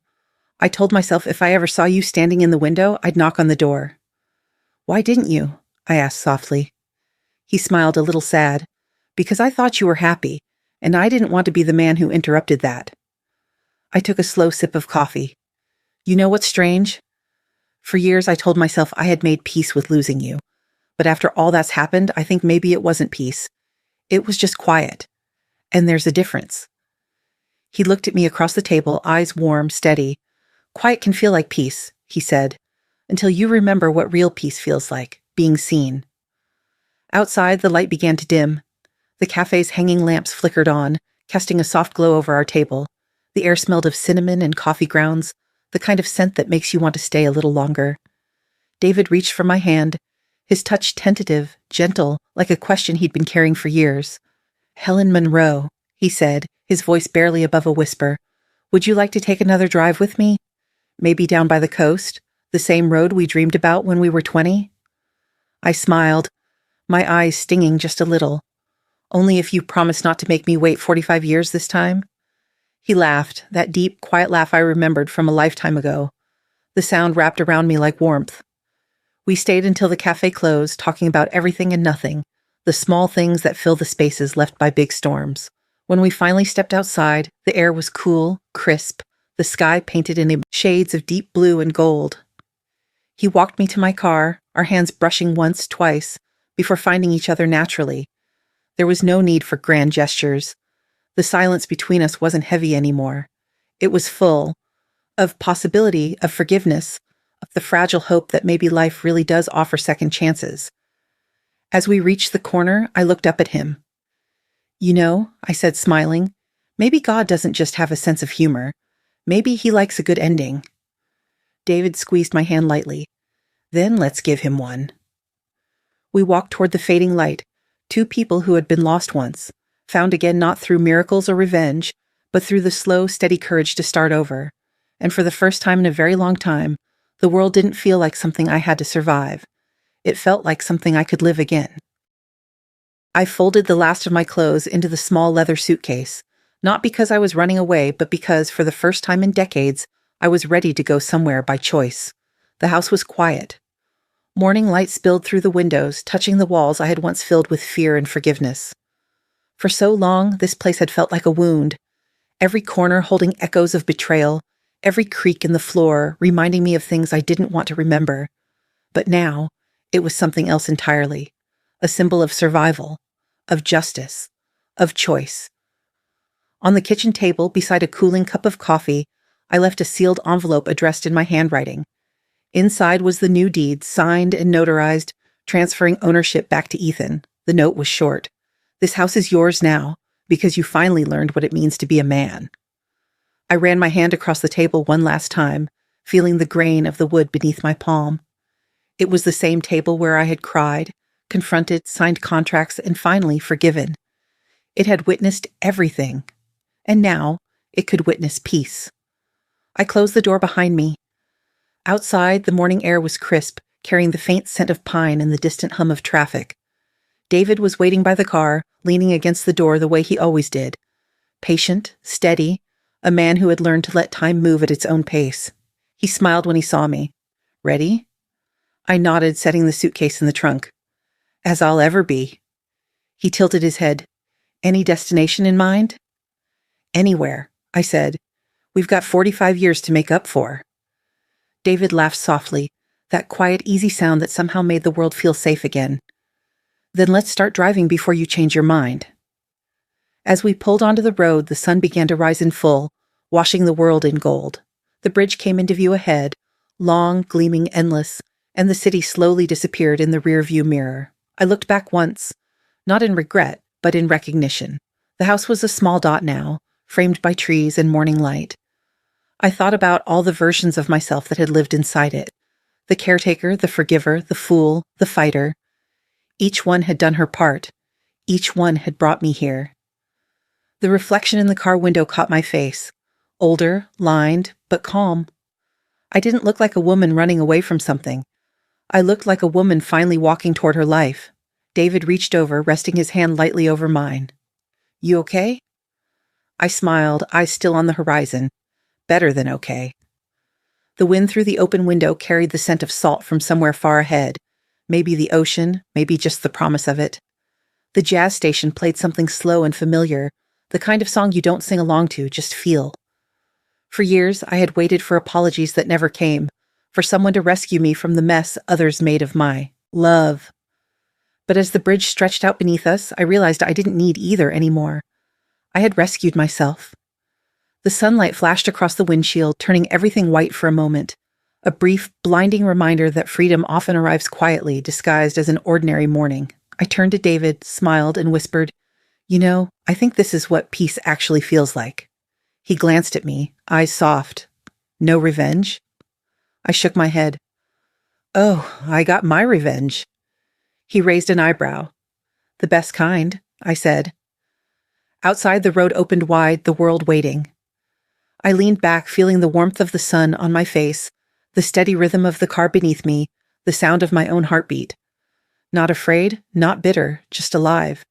I told myself if I ever saw you standing in the window, I'd knock on the door. Why didn't you? I asked softly. He smiled a little sad. Because I thought you were happy, and I didn't want to be the man who interrupted that. I took a slow sip of coffee. You know what's strange? For years I told myself I had made peace with losing you. But after all that's happened, I think maybe it wasn't peace. It was just quiet. And there's a difference. He looked at me across the table, eyes warm, steady. Quiet can feel like peace, he said, until you remember what real peace feels like, being seen. Outside, the light began to dim. The cafe's hanging lamps flickered on, casting a soft glow over our table. The air smelled of cinnamon and coffee grounds, the kind of scent that makes you want to stay a little longer. David reached for my hand, his touch tentative, gentle, like a question he'd been carrying for years. Helen Monroe, he said, his voice barely above a whisper. Would you like to take another drive with me? Maybe down by the coast, the same road we dreamed about when we were 20? I smiled, my eyes stinging just a little. Only if you promise not to make me wait 45 years this time? He laughed, that deep, quiet laugh I remembered from a lifetime ago. The sound wrapped around me like warmth. We stayed until the cafe closed, talking about everything and nothing, the small things that fill the spaces left by big storms. When we finally stepped outside, the air was cool, crisp, the sky painted in shades of deep blue and gold. He walked me to my car, our hands brushing once, twice, before finding each other naturally. There was no need for grand gestures. The silence between us wasn't heavy anymore. It was full of possibility, of forgiveness, of the fragile hope that maybe life really does offer second chances. As we reached the corner, I looked up at him. You know, I said, smiling, maybe God doesn't just have a sense of humor. Maybe he likes a good ending. David squeezed my hand lightly. Then let's give him one. We walked toward the fading light, two people who had been lost once, found again not through miracles or revenge, but through the slow, steady courage to start over. And for the first time in a very long time, the world didn't feel like something I had to survive. It felt like something I could live again. I folded the last of my clothes into the small leather suitcase, not because I was running away, but because, for the first time in decades, I was ready to go somewhere by choice. The house was quiet. Morning light spilled through the windows, touching the walls I had once filled with fear and forgiveness. For so long, this place had felt like a wound, every corner holding echoes of betrayal, every creak in the floor reminding me of things I didn't want to remember. But now, it was something else entirely, a symbol of survival, of justice, of choice. On the kitchen table, beside a cooling cup of coffee, I left a sealed envelope addressed in my handwriting. Inside was the new deed, signed and notarized, transferring ownership back to Ethan. The note was short. This house is yours now, because you finally learned what it means to be a man. I ran my hand across the table one last time, feeling the grain of the wood beneath my palm. It was the same table where I had cried, confronted, signed contracts, and finally forgiven. It had witnessed everything, and now it could witness peace. I closed the door behind me. Outside, the morning air was crisp, carrying the faint scent of pine and the distant hum of traffic. David was waiting by the car, leaning against the door the way he always did. Patient, steady, a man who had learned to let time move at its own pace. He smiled when he saw me. Ready? I nodded, setting the suitcase in the trunk. As I'll ever be. He tilted his head. Any destination in mind? Anywhere, I said. We've got 45 years to make up for. David laughed softly, That quiet, easy sound that somehow made the world feel safe again. Then let's start driving before you change your mind. As we pulled onto the road, the sun began to rise in full, washing the world in gold. The bridge came into view ahead, long, gleaming, endless, and the city slowly disappeared in the rear-view mirror. I looked back once, not in regret, but in recognition. The house was a small dot now, framed by trees and morning light. I thought about all the versions of myself that had lived inside it. The caretaker, the forgiver, the fool, the fighter. Each one had done her part. Each one had brought me here. The reflection in the car window caught my face. Older, lined, but calm. I didn't look like a woman running away from something. I looked like a woman finally walking toward her life. David reached over, resting his hand lightly over mine. "You okay?" I smiled, eyes still on the horizon. Better than okay. The wind through the open window carried the scent of salt from somewhere far ahead. Maybe the ocean, maybe just the promise of it. The jazz station played something slow and familiar, the kind of song you don't sing along to, just feel. For years, I had waited for apologies that never came, for someone to rescue me from the mess others made of my love. But as the bridge stretched out beneath us, I realized I didn't need either anymore. I had rescued myself. The sunlight flashed across the windshield, turning everything white for a moment. A brief, blinding reminder that freedom often arrives quietly, disguised as an ordinary morning. I turned to David, smiled, and whispered, "You know, I think this is what peace actually feels like." He glanced at me, eyes soft. "No revenge?" I shook my head. "Oh, I got my revenge." He raised an eyebrow. "The best kind," I said. Outside, the road opened wide, the world waiting. I leaned back, feeling the warmth of the sun on my face, the steady rhythm of the car beneath me, the sound of my own heartbeat. Not afraid, not bitter, just alive.